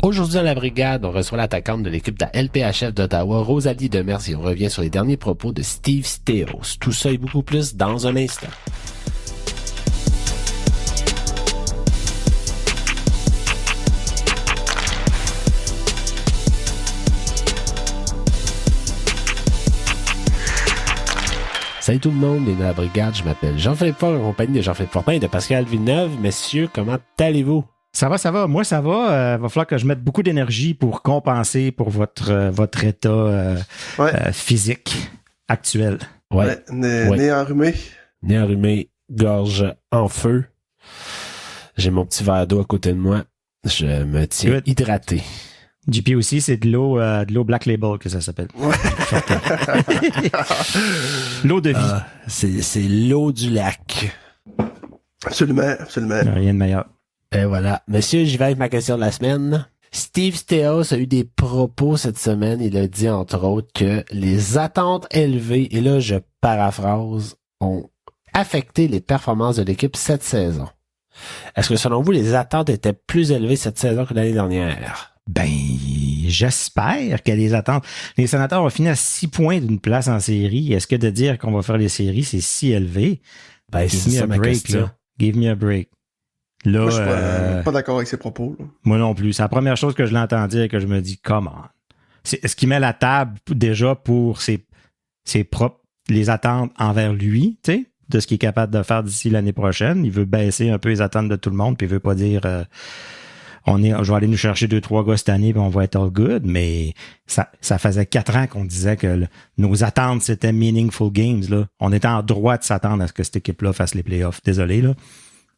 Aujourd'hui dans la brigade, on reçoit l'attaquante de l'équipe de la LPHF d'Ottawa, Rosalie Demers, et on revient sur les derniers propos de Steve Staios. Tout ça et beaucoup plus dans un instant. Salut tout le monde, bienvenue dans la brigade, je m'appelle Jean-Philippe Fort, en compagnie de Jean-Philippe Fortin et de Pascal Villeneuve. Messieurs, comment allez-vous? Ça va. Moi, ça va. Va falloir que je mette beaucoup d'énergie pour compenser pour votre état physique actuel. Ouais. Nez enrhumé. Nez enrhumé, gorge en feu. J'ai mon petit verre d'eau à côté de moi. Je me tiens hydraté. JP aussi, c'est de l'eau Black Label que ça s'appelle. Ouais. L'eau de vie. C'est l'eau du lac. Absolument. Rien de meilleur. Et voilà. Monsieur, j'y vais avec ma question de la semaine. Steve Staios a eu des propos cette semaine. Il a dit, entre autres, que les attentes élevées, et là, je paraphrase, ont affecté les performances de l'équipe cette saison. Est-ce que, selon vous, les attentes étaient plus élevées cette saison que l'année dernière? Ben, j'espère que les attentes... Les Sénateurs ont fini à 6 points d'une place en série. Est-ce que de dire qu'on va faire les séries, c'est si élevé? Ben, c'est ça ma question. Là. Give me a break. Là, moi, je suis pas d'accord avec ses propos. Là. Moi non plus. C'est la première chose que je l'entends dire et que je me dis, come on. C'est ce qui met la table déjà pour ses propres, les attentes envers lui, tu sais, de ce qu'il est capable de faire d'ici l'année prochaine. Il veut baisser un peu les attentes de tout le monde, puis il veut pas dire, je vais aller nous chercher 2-3 gars cette année, puis on va être all good, mais ça faisait 4 ans qu'on disait que nos attentes, c'était meaningful games, là. On était en droit de s'attendre à ce que cette équipe-là fasse les playoffs. Désolé, là.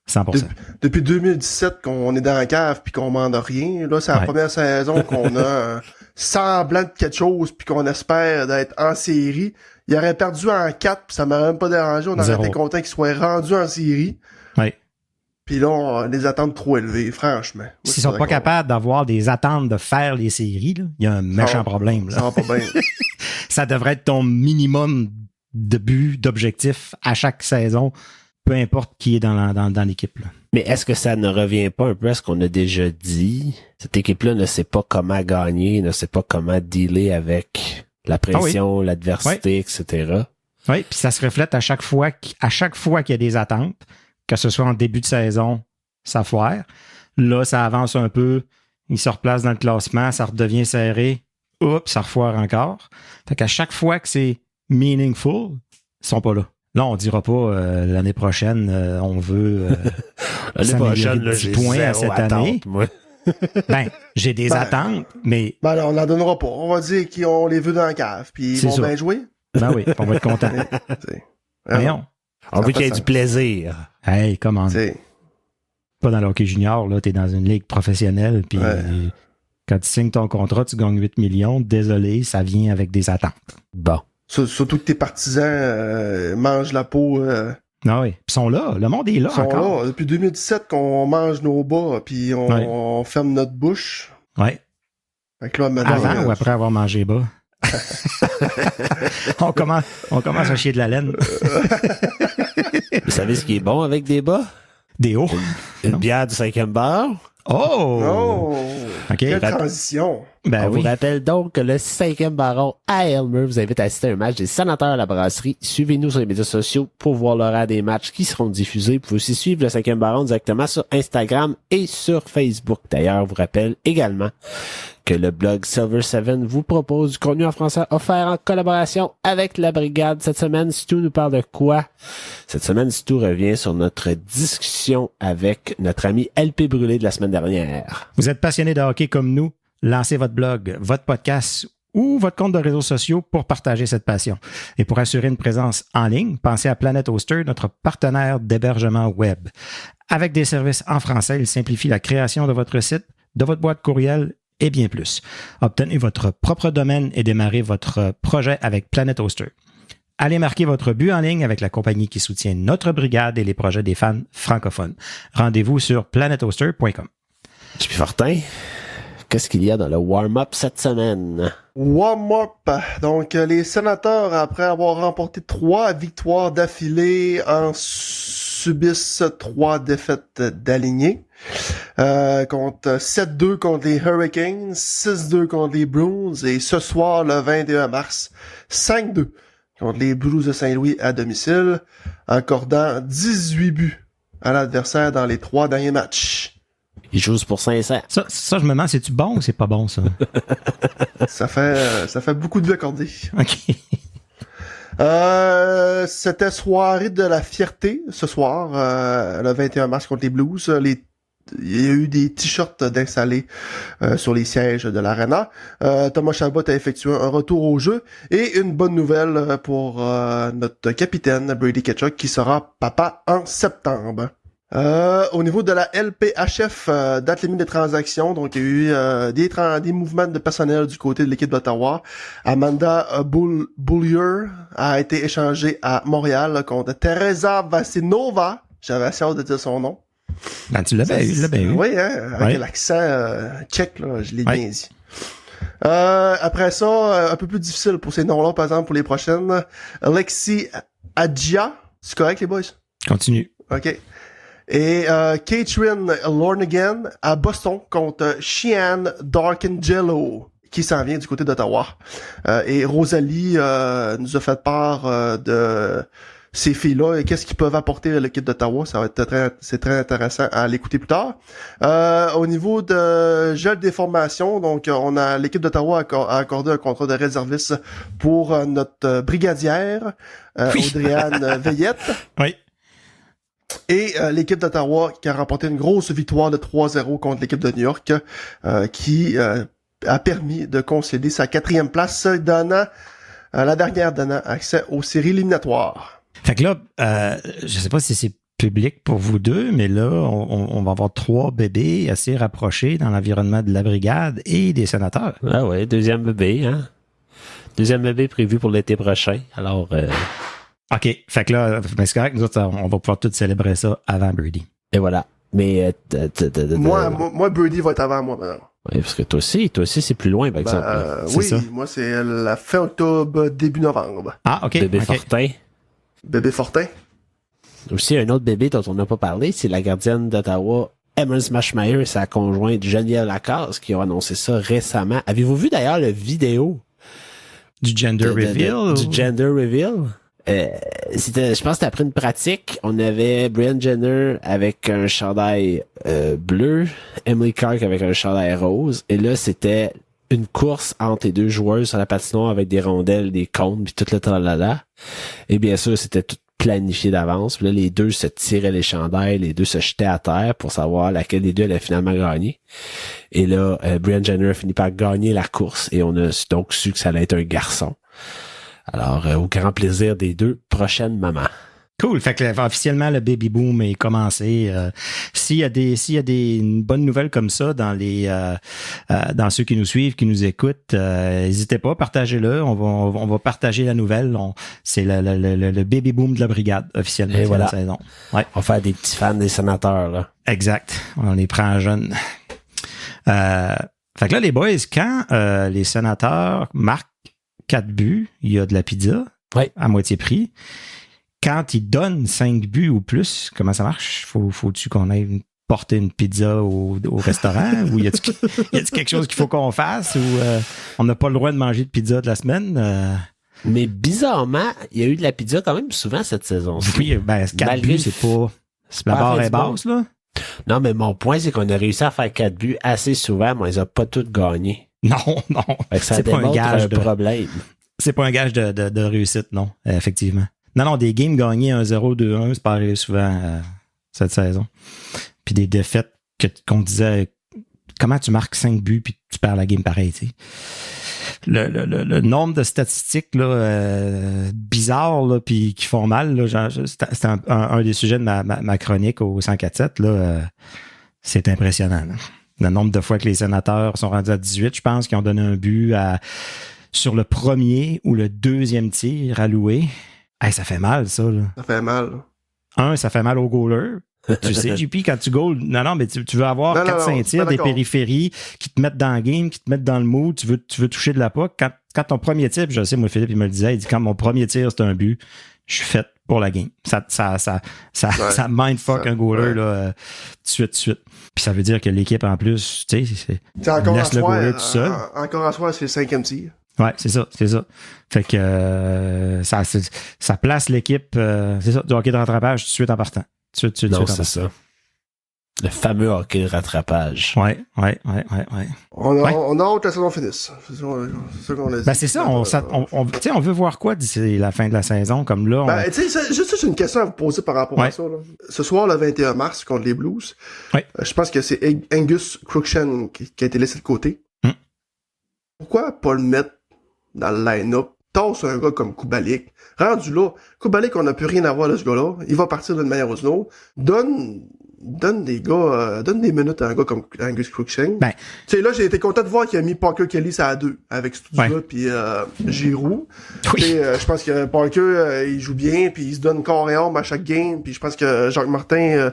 100%. Depuis 2017 qu'on est dans la cave puis qu'on demande rien, là, c'est la première saison qu'on a un semblant de quelque chose puis qu'on espère d'être en série. Il aurait perdu en 4 puis ça m'aurait même pas dérangé. On aurait été content qu'il soit rendu en série. Oui. Puis là, on a des attentes trop élevées, franchement. Moi, s'ils sont pas capables d'avoir des attentes de faire les séries, là, il y a un méchant problème. Là. Ça va pas bien. Ça devrait être ton minimum de but, d'objectif à chaque saison. Peu importe qui est dans l'équipe. Là. Mais est-ce que ça ne revient pas un peu à ce qu'on a déjà dit? Cette équipe-là ne sait pas comment gagner, ne sait pas comment dealer avec la pression, l'adversité, etc. Oui, puis ça se reflète à chaque fois qu'il y a des attentes, que ce soit en début de saison, ça foire. Là, ça avance un peu, il se replace dans le classement, ça redevient serré, oups, ça refoire encore. Fait qu'à chaque fois que c'est meaningful, ils sont pas là. Là, on dira pas l'année prochaine, on veut l'année prochaine, là, 10 points à cette année. Moi. Ben, j'ai des attentes, mais... Ben là, on n'en donnera pas. On va dire qu'on les veut dans la cave, puis ils vont bien jouer. Ben oui, on va être content. Voyons. On veut qu'il y ait du plaisir. Hey, comment? Pas dans le hockey junior, là, t'es dans une ligue professionnelle, puis quand tu signes ton contrat, tu gagnes 8 millions. Désolé, ça vient avec des attentes. Bon. Surtout que tes partisans mangent la peau. Ah oui. Ils sont là. Le monde est là encore. Là. Depuis 2017 qu'on mange nos bas puis on ferme notre bouche. Oui. Là, avant ou après avoir mangé bas? on commence à chier de la laine. Vous savez ce qui est bon avec des bas? Des hauts. Une bière du 5e bar. Oh! Okay. Quelle transition! On vous rappelle donc que le 5e baron à Elmer vous invite à assister à un match des Sénateurs à la brasserie. Suivez-nous sur les médias sociaux pour voir l'horaire des matchs qui seront diffusés. Vous pouvez aussi suivre le 5e baron directement sur Instagram et sur Facebook. D'ailleurs, vous rappelle également que le blog Silver 7 vous propose du contenu en français offert en collaboration avec la brigade. Cette semaine, Stu nous parle de quoi? Cette semaine, Stu revient sur notre discussion avec notre ami LP Brûlé de la semaine dernière. Vous êtes passionné de hockey comme nous? Lancez votre blog, votre podcast ou votre compte de réseaux sociaux pour partager cette passion. Et pour assurer une présence en ligne, pensez à Planet Hoster, notre partenaire d'hébergement web. Avec des services en français, il simplifie la création de votre site, de votre boîte courriel et bien plus. Obtenez votre propre domaine et démarrez votre projet avec Planet Hoster. Allez marquer votre but en ligne avec la compagnie qui soutient notre brigade et les projets des fans francophones. Rendez-vous sur planethoster.com. Je suis Fortin. Qu'est-ce qu'il y a dans le warm-up cette semaine? Warm-up. Donc, les Sénateurs, après avoir remporté 3 victoires d'affilée, en subissent 3 défaites d'alignées. contre 7-2 contre les Hurricanes, 6-2 contre les Bruins, et ce soir, le 21 mars, 5-2 contre les Blues de Saint-Louis à domicile, accordant 18 buts à l'adversaire dans les 3 derniers matchs. Ils jouent pour 500. Ça, je me demande, c'est-tu bon ou c'est pas bon, ça? Ça fait beaucoup de buts accordés. OK. C'était soirée de la fierté ce soir, le 21 mars contre les Blues. Il y a eu des t-shirts d'installés sur les sièges de l'Arena. Thomas Chabot a effectué un retour au jeu et une bonne nouvelle pour notre capitaine Brady Tkachuk qui sera papa en septembre. Au niveau de la LPHF, date limite des transactions, donc il y a eu des mouvements de personnel du côté de l'équipe d'Ottawa. Amanda Beaulieu a été échangée à Montréal contre Teresa Vasinova. J'avais assez hâte de dire son nom. Ben, tu l'avais eu. Oui, hein, avec l'accent tchèque, là, je l'ai bien dit. Après ça, un peu plus difficile pour ces noms-là, par exemple, pour les prochaines. Alexis Adjia. C'est correct, les boys? Continue. OK. Et Catherine Lornigan à Boston contre Sheehan Darkangelo, qui s'en vient du côté d'Ottawa. Et Rosalie nous a fait part de ces filles-là et qu'est-ce qu'ils peuvent apporter à l'équipe d'Ottawa. Ça va être c'est très intéressant à l'écouter plus tard. Au niveau de gel des formations, donc l'équipe d'Ottawa a accordé un contrat de réserviste pour notre brigadière, Audriane Veillette. Oui. Et l'équipe d'Ottawa qui a remporté une grosse victoire de 3-0 contre l'équipe de New York, qui a permis de concéder sa 4e place, donnant accès aux séries éliminatoires. Fait que là, je sais pas si c'est public pour vous deux, mais là, on va avoir 3 bébés assez rapprochés dans l'environnement de la brigade et des sénateurs. Ah ouais, deuxième bébé, hein? Deuxième bébé prévu pour l'été prochain. Alors... OK. Fait que là, ben c'est correct, nous autres, on va pouvoir tous célébrer ça avant Brady. Et voilà. Mais... Moi, Brady va être avant moi, maintenant. Oui, parce que toi aussi, c'est plus loin, par exemple. Oui, ça. Moi, c'est la fin octobre, début novembre. Ah, OK. Bébé okay. Fortin. Bébé Fortin. Aussi, un autre bébé dont on n'a pas parlé, c'est la gardienne d'Ottawa, Emma Smashmeyer et sa conjointe Geneviève Lacasse qui ont annoncé ça récemment. Avez-vous vu d'ailleurs la vidéo? Du gender reveal? Du gender reveal? Je pense que c'était après une pratique. On avait Brianne Jenner avec un chandail bleu, Emily Clark avec un chandail rose. Et là, c'était une course entre les deux joueuses sur la patinoire avec des rondelles, des cônes, puis tout le tralala. Et bien sûr, c'était tout planifié d'avance. Puis là, les deux se tiraient les chandails, les deux se jetaient à terre pour savoir laquelle des deux allait finalement gagner. Et là, Brianne Jenner a fini par gagner la course et on a donc su que ça allait être un garçon. Alors, au grand plaisir des deux prochaines mamans. Cool. Fait que officiellement, le baby boom est commencé. S'il y a des bonnes nouvelles comme ça dans dans ceux qui nous suivent, qui nous écoutent, n'hésitez pas, partagez-le. On va partager la nouvelle. C'est le baby boom de la brigade officiellement. Et voilà. La saison. Ouais. On va faire des petits fans des sénateurs, là. Exact. On les prend jeunes. Fait que là, les boys, quand les sénateurs marquent 4 buts, il y a de la pizza à moitié prix. Quand ils donnent 5 buts ou plus, comment ça marche? Faut-tu qu'on aille porter une pizza au restaurant? Ou y a-t-il quelque chose qu'il faut qu'on fasse? Ou on n'a pas le droit de manger de pizza de la semaine? Mais bizarrement, il y a eu de la pizza quand même souvent cette saison-ci. Oui, ben 4 buts, c'est pas... La barre est basse, là? Non, mais mon point, c'est qu'on a réussi à faire 4 buts assez souvent, mais on les a pas toutes gagnés. Non. C'est pas un gage de problème. C'est pas un gage de réussite, non, effectivement. Non, des games gagnés 1-0, 2-1, c'est pas arrivé souvent cette saison. Puis des défaites qu'on disait, comment tu marques 5 buts puis tu perds la game pareil, tu sais. Le nombre de statistiques là, bizarres là, puis qui font mal, là, c'était un des sujets de ma chronique au 104.7, là, c'est impressionnant. Là. Le nombre de fois que les sénateurs sont rendus à 18, je pense qu'ils ont donné un but sur le premier ou le deuxième tir alloué. Hey, ça fait mal, ça. Là. Ça fait mal. Ça fait mal au goaler. Tu sais, JP, quand tu goals, non, mais tu veux avoir 4-5 tirs, des périphéries qui te mettent dans le game, qui te mettent dans le mood, tu veux toucher de la puck. Quand quand ton premier tir, je sais, moi, Philippe, il me le disait, il dit, quand mon premier tir, c'est un but, je suis fait pour la game. Ça mindfuck un goaler, là, tout de suite. Puis ça veut dire que l'équipe, en plus, tu sais, laisse le goaler tout seul. Encore à soir, c'est le 5e tir. Ouais, c'est ça. Fait que ça place l'équipe, c'est ça, du hockey de rattrapage tout de suite en partant. Non, c'est ça. Le fameux hockey de rattrapage. Ouais. On a hâte que la saison finisse. C'est ça qu'on a dit. Ben c'est ça, on veut voir quoi d'ici la fin de la saison, comme là. Ben, tu sais, juste une question à vous poser par rapport à ça. Là. Ce soir, le 21 mars, contre les Blues, je pense que c'est Angus Crookshank qui a été laissé de côté. Pourquoi pas le mettre dans le line-up? Tasse un gars comme Kubalik. Rendu là, Kubalik, on n'a plus rien à voir de ce gars-là. Il va partir d'une manière ou d'une autre. Donne des minutes à un gars comme Angus Crookshank. Ben, tu sais, là, j'ai été content de voir qu'il a mis Parker Kelly à 2 avec Studio puis Giroux. Oui. Je pense que Parker, il joue bien puis il se donne corps et âme à chaque game puis je pense que Jacques Martin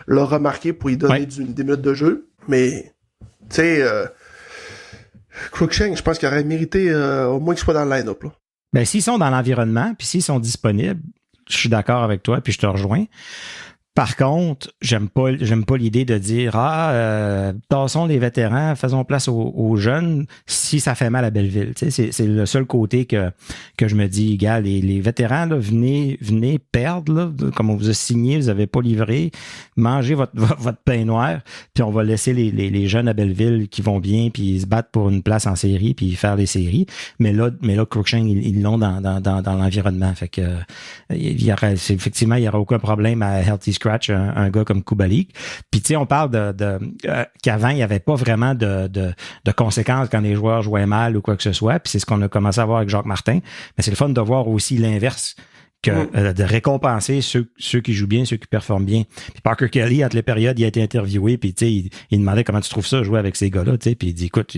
l'a remarqué pour lui donner des minutes de jeu. Mais, tu sais, Crookshank, je pense qu'il aurait mérité au moins qu'il soit dans le line-up, là. Ben, s'ils sont dans l'environnement, puis s'ils sont disponibles, je suis d'accord avec toi, puis je te rejoins. Par contre, j'aime pas l'idée de dire tassons les vétérans, faisons place aux jeunes si ça fait mal à Belleville. Tu sais, c'est le seul côté que je me dis, gars, les vétérans là, venez perdre là, comme on vous a signé, vous avez pas livré, mangez votre pain noir, puis on va laisser les jeunes à Belleville qui vont bien, puis ils se battent pour une place en série, puis faire les séries. Mais là, Crookshank, ils l'ont dans l'environnement, fait que effectivement, il y aura aucun problème à Healthy Scratch un gars comme Kubalik. Puis tu sais, on parle qu'avant, il n'y avait pas vraiment de conséquences quand les joueurs jouaient mal ou quoi que ce soit. Puis c'est ce qu'on a commencé à voir avec Jacques Martin. Mais c'est le fun de voir aussi l'inverse. De récompenser ceux qui jouent bien, ceux qui performent bien. Puis Parker Kelly, entre les périodes, il a été interviewé, puis tu sais, il demandait comment tu trouves ça, jouer avec ces gars-là, tu sais, puis il dit, écoute,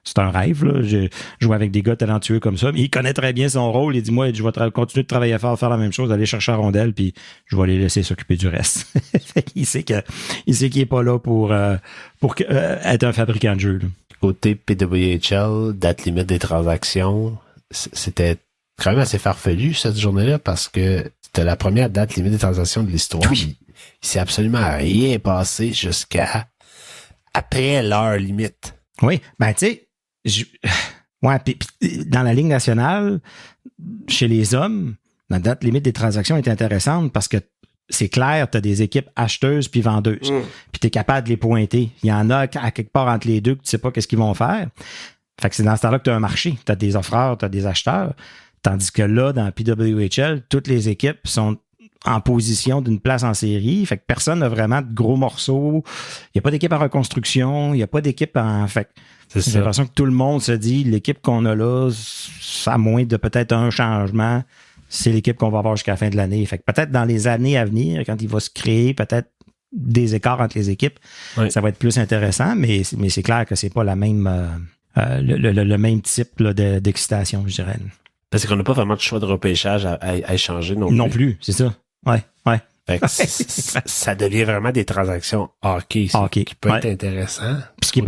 c'est un rêve, là, je joue avec des gars talentueux comme ça, mais il connaît très bien son rôle, il dit, moi, je vais continuer de travailler fort, faire la même chose, aller chercher la rondelle, puis je vais les laisser s'occuper du reste. il sait qu'il est pas là pour être un fabricant de jeu, là. Côté PWHL, date limite des transactions, c'était quand même assez farfelu cette journée-là parce que c'était la première date limite des transactions de l'histoire. Oui. Il s'est absolument rien passé jusqu'à après l'heure limite. Oui, ben tu sais, pis dans la Ligue nationale, chez les hommes, la date limite des transactions est intéressante parce que c'est clair, tu as des équipes acheteuses puis vendeuses. Puis tu es capable de les pointer. Il y en a à quelque part entre les deux que tu sais pas qu'est-ce qu'ils vont faire. Fait que c'est dans ce temps-là que tu as un marché. Tu as des offreurs, tu as des acheteurs. Tandis que là, dans PWHL, toutes les équipes sont en position d'une place en série. Fait que personne n'a vraiment de gros morceaux. Il n'y a pas d'équipe en reconstruction. Il n'y a pas d'équipe en... Fait que j'ai l'impression que tout le monde se dit, l'équipe qu'on a là, à moins de peut-être un changement, c'est l'équipe qu'on va avoir jusqu'à la fin de l'année. Fait que peut-être dans les années à venir, quand il va se créer peut-être des écarts entre les équipes, ça va être plus intéressant, mais c'est clair que c'est pas la même le même type là, d'excitation, je dirais. Parce qu'on n'a pas vraiment de choix de repêchage à échanger non plus. Non plus, c'est ça. Ouais. Fait que ça devient vraiment des transactions hockey, qui peut être intéressant. Puis ce qui est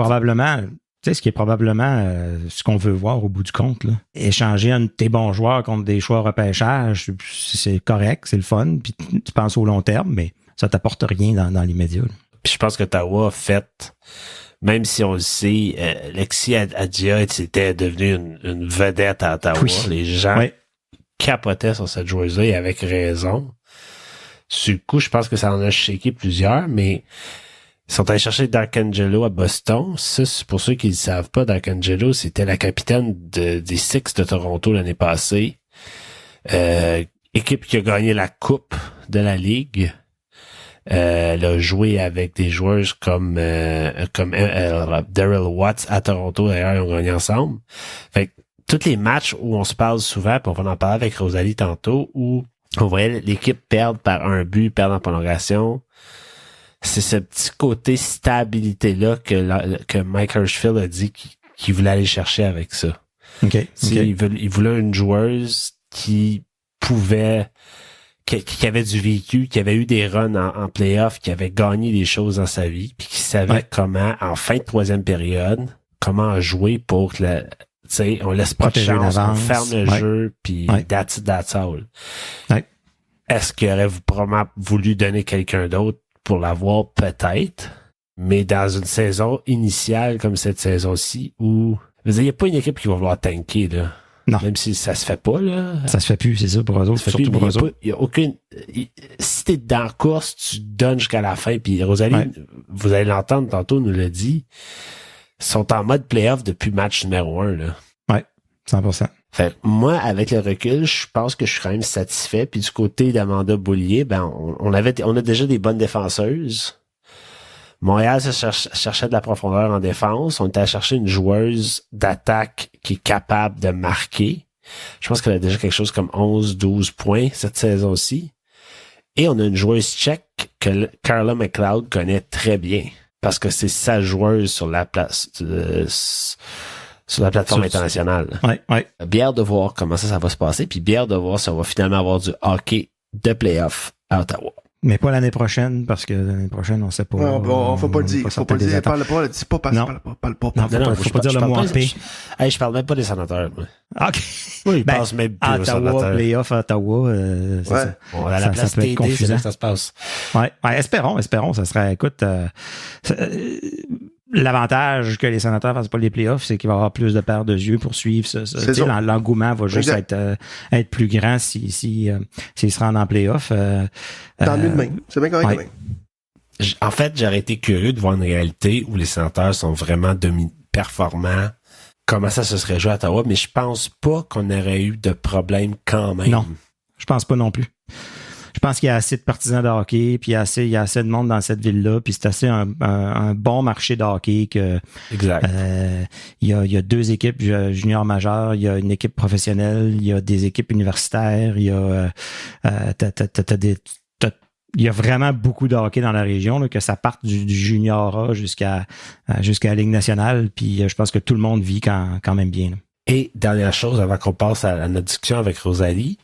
probablement ce qu'on veut voir au bout du compte, là. Échanger un de tes bons joueurs contre des choix repêchage, c'est correct, c'est le fun, puis tu penses au long terme, mais ça t'apporte rien dans l'immédiat. Puis je pense que Ottawa a fait, même si on le sait, Lexi Adia était devenu une vedette à Ottawa. Oui. Les gens capotaient sur cette joueuse-là et avec raison. Sur le coup, je pense que ça en a shaké plusieurs, mais ils sont allés chercher Darkangelo à Boston. Ça, c'est pour ceux qui ne le savent pas, Darkangelo, c'était la capitaine des Six de Toronto l'année passée. Équipe qui a gagné la Coupe de la Ligue. Elle a joué avec des joueurs comme Daryl Watts à Toronto, d'ailleurs, ils ont gagné ensemble. Fait que tous les matchs où on se parle souvent, puis on va en parler avec Rosalie tantôt, où on voyait l'équipe perdre par un but, perdre en prolongation, c'est ce petit côté stabilité-là que Mike Hirschfield a dit qu'il voulait aller chercher avec ça. Okay. Il voulait une joueuse qui pouvait... qui avait du vécu, qui avait eu des runs en play-off, qui avait gagné des choses dans sa vie, puis qui savait comment, en fin de troisième période, comment jouer pour que sais, on laisse pas de Protéger chance, on l'avance. ferme le Ouais. jeu, puis Ouais. that's all. Ouais. Est-ce qu'il aurait probablement voulu donner quelqu'un d'autre pour l'avoir? Peut-être. Mais dans une saison initiale comme cette saison-ci, où il n'y a pas une équipe qui va vouloir tanker, là. Non. Même si ça se fait pas, là. Ça se fait plus, c'est ça, pour eux autres, Ça se fait surtout plus, pour mais eux autres. il y a aucune. Si t'es dans la course, tu donnes jusqu'à la fin. Puis Rosalie, Ouais. vous allez l'entendre tantôt, nous l'a dit, sont en mode playoff depuis match numéro 1, là. 100%. Fait que moi, avec le recul, je pense que je suis quand même satisfait. Puis du côté d'Amanda Beaulier, on a déjà des bonnes défenseuses. Montréal cherchait de la profondeur en défense. On était à chercher une joueuse d'attaque qui est capable de marquer. Je pense qu'elle a déjà quelque chose comme 11-12 points cette saison-ci. Et on a une joueuse tchèque que Carla McLeod connaît très bien. Parce que c'est sa joueuse sur la place, sur la plateforme internationale. Ouais. Bien de voir comment ça va se passer, puis bien de voir si on va finalement avoir du hockey de playoff à Ottawa. Mais pas l'année prochaine, parce que l'année prochaine, on sait pas. On faut pas le dire. Faut pas le dire. Parle pas. Dis pas. Non. Parle pas. Non, faut pas dire le mot en P. Je parle même pas des sénateurs. Moi. OK. Oui, Ben, pense même plus aux Ottawa, sénateurs. playoff à Ottawa, c'est Ouais. ça. On a la Ça place peut être TD, c'est confusant. là que ça se passe. Ouais, espérons. Ça serait, écoute, l'avantage que les sénateurs fassent pas les playoffs, c'est qu'il va y avoir plus de paires de yeux pour suivre ça. C'est ça. L'engouement va juste être plus grand s'ils se rendent en playoff. Tant mieux de même. C'est bien correct de même. En fait, j'aurais été curieux de voir une réalité où les sénateurs sont vraiment performants. Comment ça se serait joué à Ottawa, mais je pense pas qu'on aurait eu de problème quand même. Non. Je pense pas non plus. Je pense qu'il y a assez de partisans de hockey, puis il y a assez de monde dans cette ville-là, puis c'est assez un bon marché de hockey que Exact. il y a deux équipes juniors majeures, il y a une équipe professionnelle, il y a des équipes universitaires, il y a il y a vraiment beaucoup de hockey dans la région, là, que ça parte du junior A jusqu'à la Ligue nationale, puis je pense que tout le monde vit quand même bien, là. Et dernière chose, avant qu'on passe à notre discussion avec Rosalie,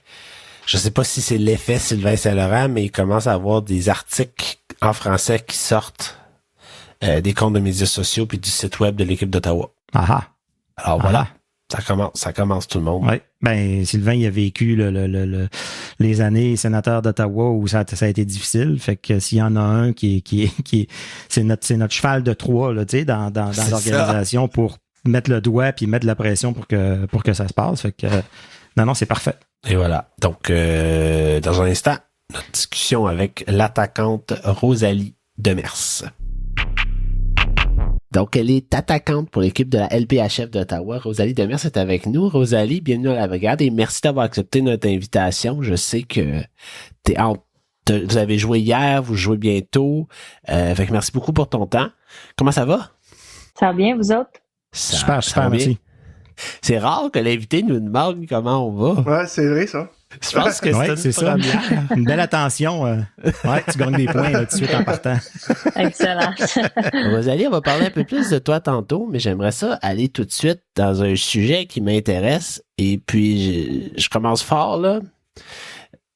je sais pas si c'est l'effet Sylvain Saint-Laurent, mais il commence à avoir des articles en français qui sortent des comptes de médias sociaux puis du site web de l'équipe d'Ottawa. Ah. Alors voilà, ça commence tout le monde. Oui, ben Sylvain, il a vécu les années sénateur d'Ottawa où ça a été difficile. Fait que s'il y en a un qui c'est notre cheval de Troie là, tu sais, dans l'organisation pour mettre le doigt puis mettre de la pression pour que ça se passe. Fait que non, c'est parfait. Et voilà. Donc, dans un instant, notre discussion avec l'attaquante Rosalie Demers. Donc, elle est attaquante pour l'équipe de la LPHF d'Ottawa. Rosalie Demers est avec nous. Rosalie, bienvenue à la brigade et merci d'avoir accepté notre invitation. Je sais que vous avez joué hier, vous jouez bientôt. Fait que merci beaucoup pour ton temps. Comment ça va? Ça va bien, vous autres? Super, va bien. merci. C'est rare que l'invité nous demande comment on va. Ouais, c'est vrai, ça. Je pense que c'est ça. Une belle attention. Ouais, tu gagnes des points là, tout de suite en partant. Excellent. Rosalie, on va parler un peu plus de toi tantôt, mais j'aimerais ça aller tout de suite dans un sujet qui m'intéresse. Et puis, je commence fort, là.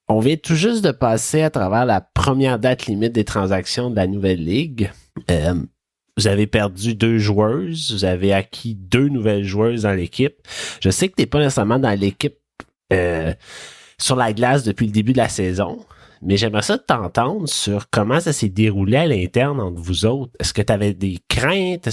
On vient tout juste de passer à travers la première date limite des transactions de la nouvelle ligue. Vous avez perdu 2 joueuses, vous avez acquis 2 nouvelles joueuses dans l'équipe. Je sais que tu n'es pas nécessairement dans l'équipe sur la glace depuis le début de la saison, mais j'aimerais ça t'entendre sur comment ça s'est déroulé à l'interne entre vous autres. Est-ce que tu avais des craintes?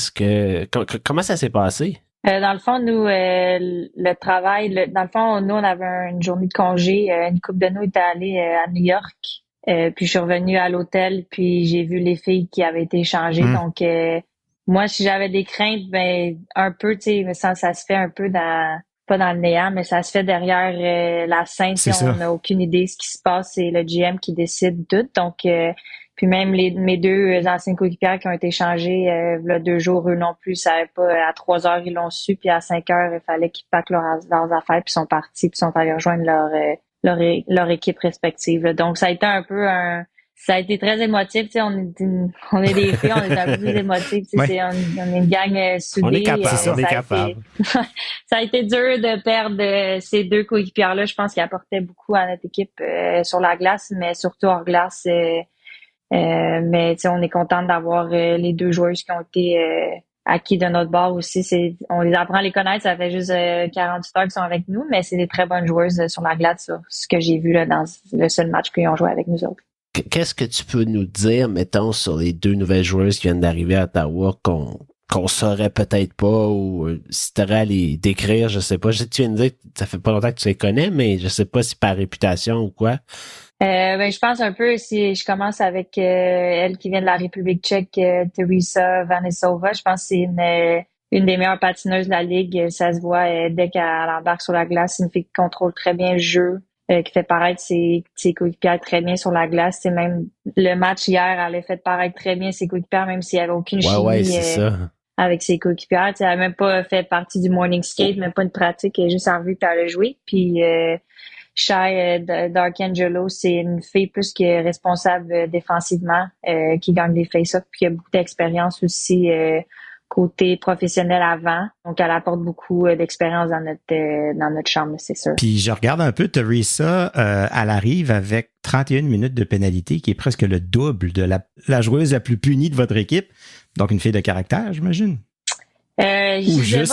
Comment ça s'est passé? Dans le fond, nous, le travail, dans le fond, nous, on avait une journée de congé. Une couple de nous était allée à New York. Puis je suis revenue à l'hôtel, puis j'ai vu les filles qui avaient été échangées. Donc, moi, si j'avais des craintes, ben un peu, tu sais, mais ça se fait un peu pas dans le néant, mais ça se fait derrière la scène. On n'a aucune idée de ce qui se passe. C'est le GM qui décide tout. Donc, puis même mes 2 anciennes coéquipières qui ont été échangées là 2 jours, eux non plus, ils savaient pas. À 3 heures, ils l'ont su, puis à 5 heures, il fallait qu'ils packent leurs affaires, puis sont partis, puis sont allés rejoindre leur équipe respective. Donc, ça a été un peu ça a été très émotif, tu sais, on est des filles, on est un peu plus émotifs, tu sais, on est une gang soudée. On est capable, Ça a été dur de perdre ces 2 coéquipières-là. Je pense qu'ils apportaient beaucoup à notre équipe sur la glace, mais surtout hors glace. Mais tu sais, on est contente d'avoir les 2 joueuses qui ont été acquis de notre bord aussi. On les apprend à les connaître, ça fait juste 48 heures qu'ils sont avec nous, mais c'est des très bonnes joueuses sur la glace, ça, ce que j'ai vu là, dans le seul match qu'ils ont joué avec nous autres. Qu'est-ce que tu peux nous dire, mettons, sur les 2 nouvelles joueuses qui viennent d'arriver à Ottawa qu'on saurait peut-être pas, ou si t'aurais à les décrire, je sais pas. Tu viens de dire que ça fait pas longtemps que tu les connais, mais je sais pas si par réputation ou quoi. Je pense un peu, si je commence avec elle qui vient de la République tchèque, Teresa Vanesova, je pense que c'est une des meilleures patineuses de la ligue. Ça se voit dès qu'elle embarque sur la glace. C'est une fille qui contrôle très bien le jeu, qui fait paraître ses coéquipières très bien sur la glace. C'est même le match hier, elle a fait paraître très bien ses coéquipières, même s'il n'y avait aucune chimie c'est ça. avec ses coéquipières. Elle n'a même pas fait partie du morning skate, même pas une pratique, elle est juste arrivée puis elle a joué. Puis Shai D'Arcangelo, c'est une fille plus que responsable défensivement, qui gagne des face-offs, puis qui a beaucoup d'expérience aussi côté professionnel avant. Donc, elle apporte beaucoup d'expérience dans notre chambre, c'est sûr. Puis je regarde un peu Teresa, elle arrive avec 31 minutes de pénalité, qui est presque le double de la joueuse la plus punie de votre équipe. Donc, une fille de caractère, j'imagine. Je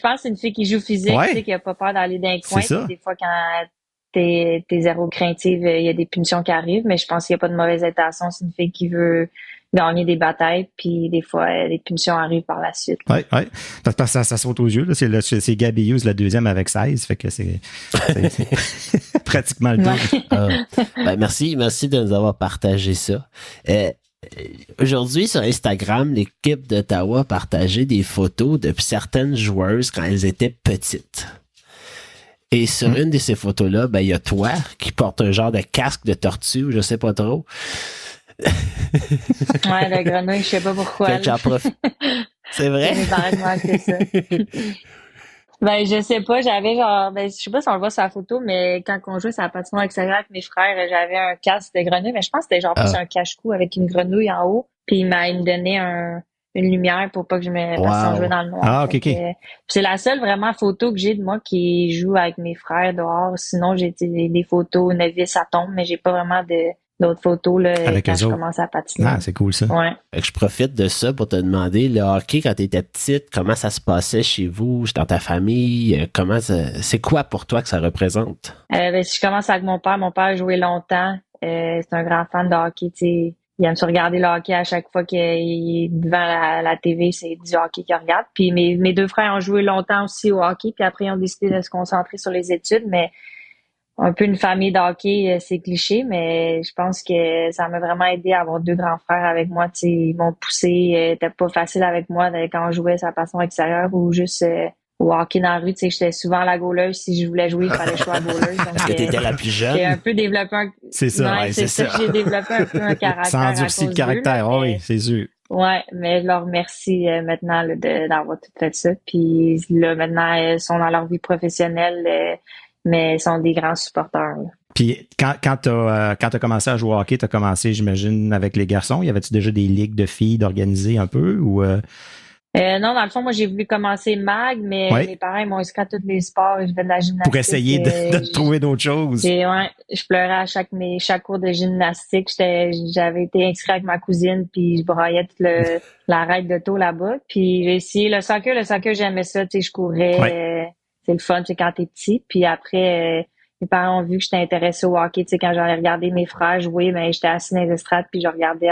pense que c'est une fille qui joue physique, tu sais, qui a pas peur d'aller dans les coins. Des fois, quand t'es zéro craintive, il y a des punitions qui arrivent, mais je pense qu'il n'y a pas de mauvaise intention. C'est une fille qui veut gagner des batailles, puis des fois, les punitions arrivent par la suite. Oui. Parce que ça saute aux yeux, là. C'est Gabby Hughes, la deuxième avec 16, fait que c'est pratiquement le double. Merci de nous avoir partagé ça. Aujourd'hui, sur Instagram, l'équipe d'Ottawa partageait des photos de certaines joueuses quand elles étaient petites. Et sur une de ces photos-là, il y a toi qui porte un genre de casque de tortue, ou je sais pas trop. Ouais, la grenouille, je sais pas pourquoi. Fait que j'en profite. C'est vrai? C'est ça. Je sais pas, j'avais je sais pas si on le voit sur la photo, mais quand on jouait sur la patinoire extérieure avec mes frères, j'avais un casque de grenouille, mais je pense que c'était plus un cache-cou avec une grenouille en haut, puis il me donnait une lumière pour pas que je me fasse jouer dans le noir. Ah, ok. C'est la seule vraiment photo que j'ai de moi qui joue avec mes frères dehors. Sinon, j'ai des photos novices à tombe, mais j'ai pas vraiment d'autres photos là, avec quand je commence à patiner. Ah, c'est cool ça. Ouais. Fait que je profite de ça pour te demander, le hockey, quand tu étais petite, comment ça se passait chez vous, dans ta famille? C'est quoi pour toi que ça représente? Si je commence avec mon père a joué longtemps. C'est un grand fan de hockey. T'sais. Il aime se regarder le hockey à chaque fois qu'il est devant la TV, c'est du hockey qu'il regarde. Puis mes 2 frères ont joué longtemps aussi au hockey, puis après ils ont décidé de se concentrer sur les études, mais un peu une famille de hockey, c'est cliché, mais je pense que ça m'a vraiment aidé à avoir 2 grands frères avec moi. T'sais, ils m'ont poussé, c'était pas facile avec moi quand on jouait sur la passion extérieure ou juste au hockey dans la rue. J'étais souvent la goaleuse. Si je voulais jouer, il fallait que je sois goaleuse. Parce que t'étais la plus jeune. J'ai un peu développé c'est ça. J'ai développé un peu un caractère. Ça endurcit le caractère, oui, c'est sûr. Ouais, mais je leur remercie maintenant là, d'avoir tout fait ça. Puis là, maintenant, elles sont dans leur vie professionnelle, mais elles sont des grands supporters. Là. Puis quand t'as commencé à jouer au hockey, t'as commencé, j'imagine, avec les garçons. Y avait-tu déjà des ligues de filles d'organiser un peu ou non, dans le fond, moi, j'ai voulu commencer MAG, mais mes parents m'ont inscrit à tous les sports. Je fais de la gymnastique. Pour essayer de trouver d'autres choses. Je pleurais à chaque cours de gymnastique. J'avais été inscrite avec ma cousine, puis je braillais toute la raide d'auto là-bas. Puis j'ai essayé le soccer, j'aimais ça. Tu sais, je courais. C'est le fun, c'est quand t'es petit. Puis après, mes parents ont vu que j'étais intéressée au hockey. Tu sais, quand j'allais regarder mes frères jouer, j'étais assise dans les estrades, puis je regardais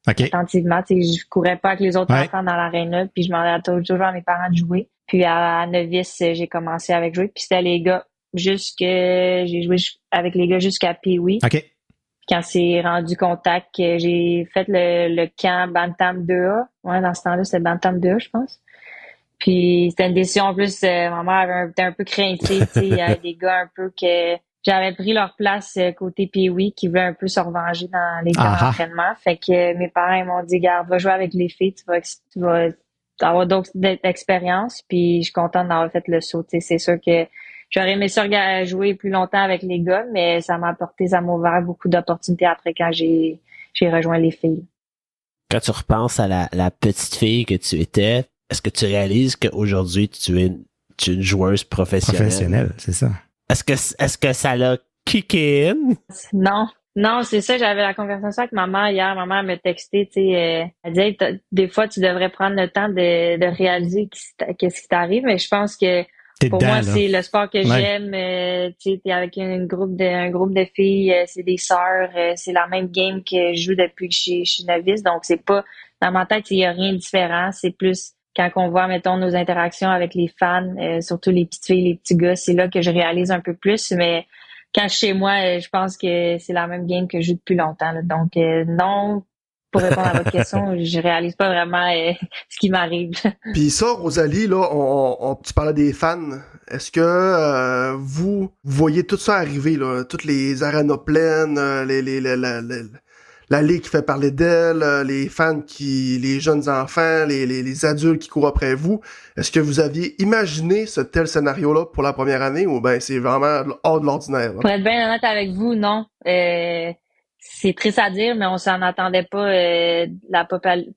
attentivement. Tu sais, je courais pas avec les autres enfants dans l'aréna, puis je demandais toujours à mes parents de jouer. Puis à novice, j'ai commencé avec jouer, puis c'était les gars j'ai joué avec les gars jusqu'à Pee-Wee. OK. Quand c'est rendu contact, j'ai fait le camp Bantam 2A. Ouais, dans ce temps-là, c'était Bantam 2A, je pense. Puis c'était une décision en plus, ma mère était un peu craintive, tu sais, il y avait des gars un peu que j'avais pris leur place côté Pee-Wee qui voulaient un peu se revenger dans les camps d'entraînement. Fait que mes parents ils m'ont dit, garde, va jouer avec les filles, tu vas avoir d'autres expériences. Puis je suis contente d'avoir fait le saut. Tu sais, c'est sûr que j'aurais aimé ça jouer plus longtemps avec les gars, mais ça m'a ouvert beaucoup d'opportunités après quand j'ai rejoint les filles. Quand tu repenses à la petite fille que tu étais, est-ce que tu réalises qu'aujourd'hui, tu es une joueuse professionnelle? Professionnelle, c'est ça. Est-ce que ça l'a kické in? Non, Non, c'est ça, j'avais la conversation avec ma mère hier. Ma mère m'a texté, tu sais, elle disait, des fois, tu devrais prendre le temps de réaliser qu'est-ce qui t'arrive, mais je pense que T'es pour dedans, moi, là. c'est le sport que Ouais. j'aime. Tu sais, t'es avec un groupe de filles, c'est des sœurs, c'est la même game que je joue depuis que je suis novice, donc c'est pas, dans ma tête, il y a rien de différent, c'est plus quand on voit, mettons, nos interactions avec les fans, surtout les petites filles, les petits gars, c'est là que je réalise un peu plus, mais quand je suis chez moi, je pense que c'est la même game que je joue depuis longtemps. Là. Donc, non, pour répondre à votre question, je réalise pas vraiment ce qui m'arrive. Puis ça, Rosalie, là, tu parlais des fans. Est-ce que vous voyez tout ça arriver, là, toutes les arénas pleines, la ligue qui fait parler d'elle, les fans les jeunes enfants, les adultes qui courent après vous. Est-ce que vous aviez imaginé ce tel scénario-là pour la première année ou ben c'est vraiment hors de l'ordinaire? Là? Pour être bien honnête avec vous, non. C'est triste à dire, mais on s'en attendait pas la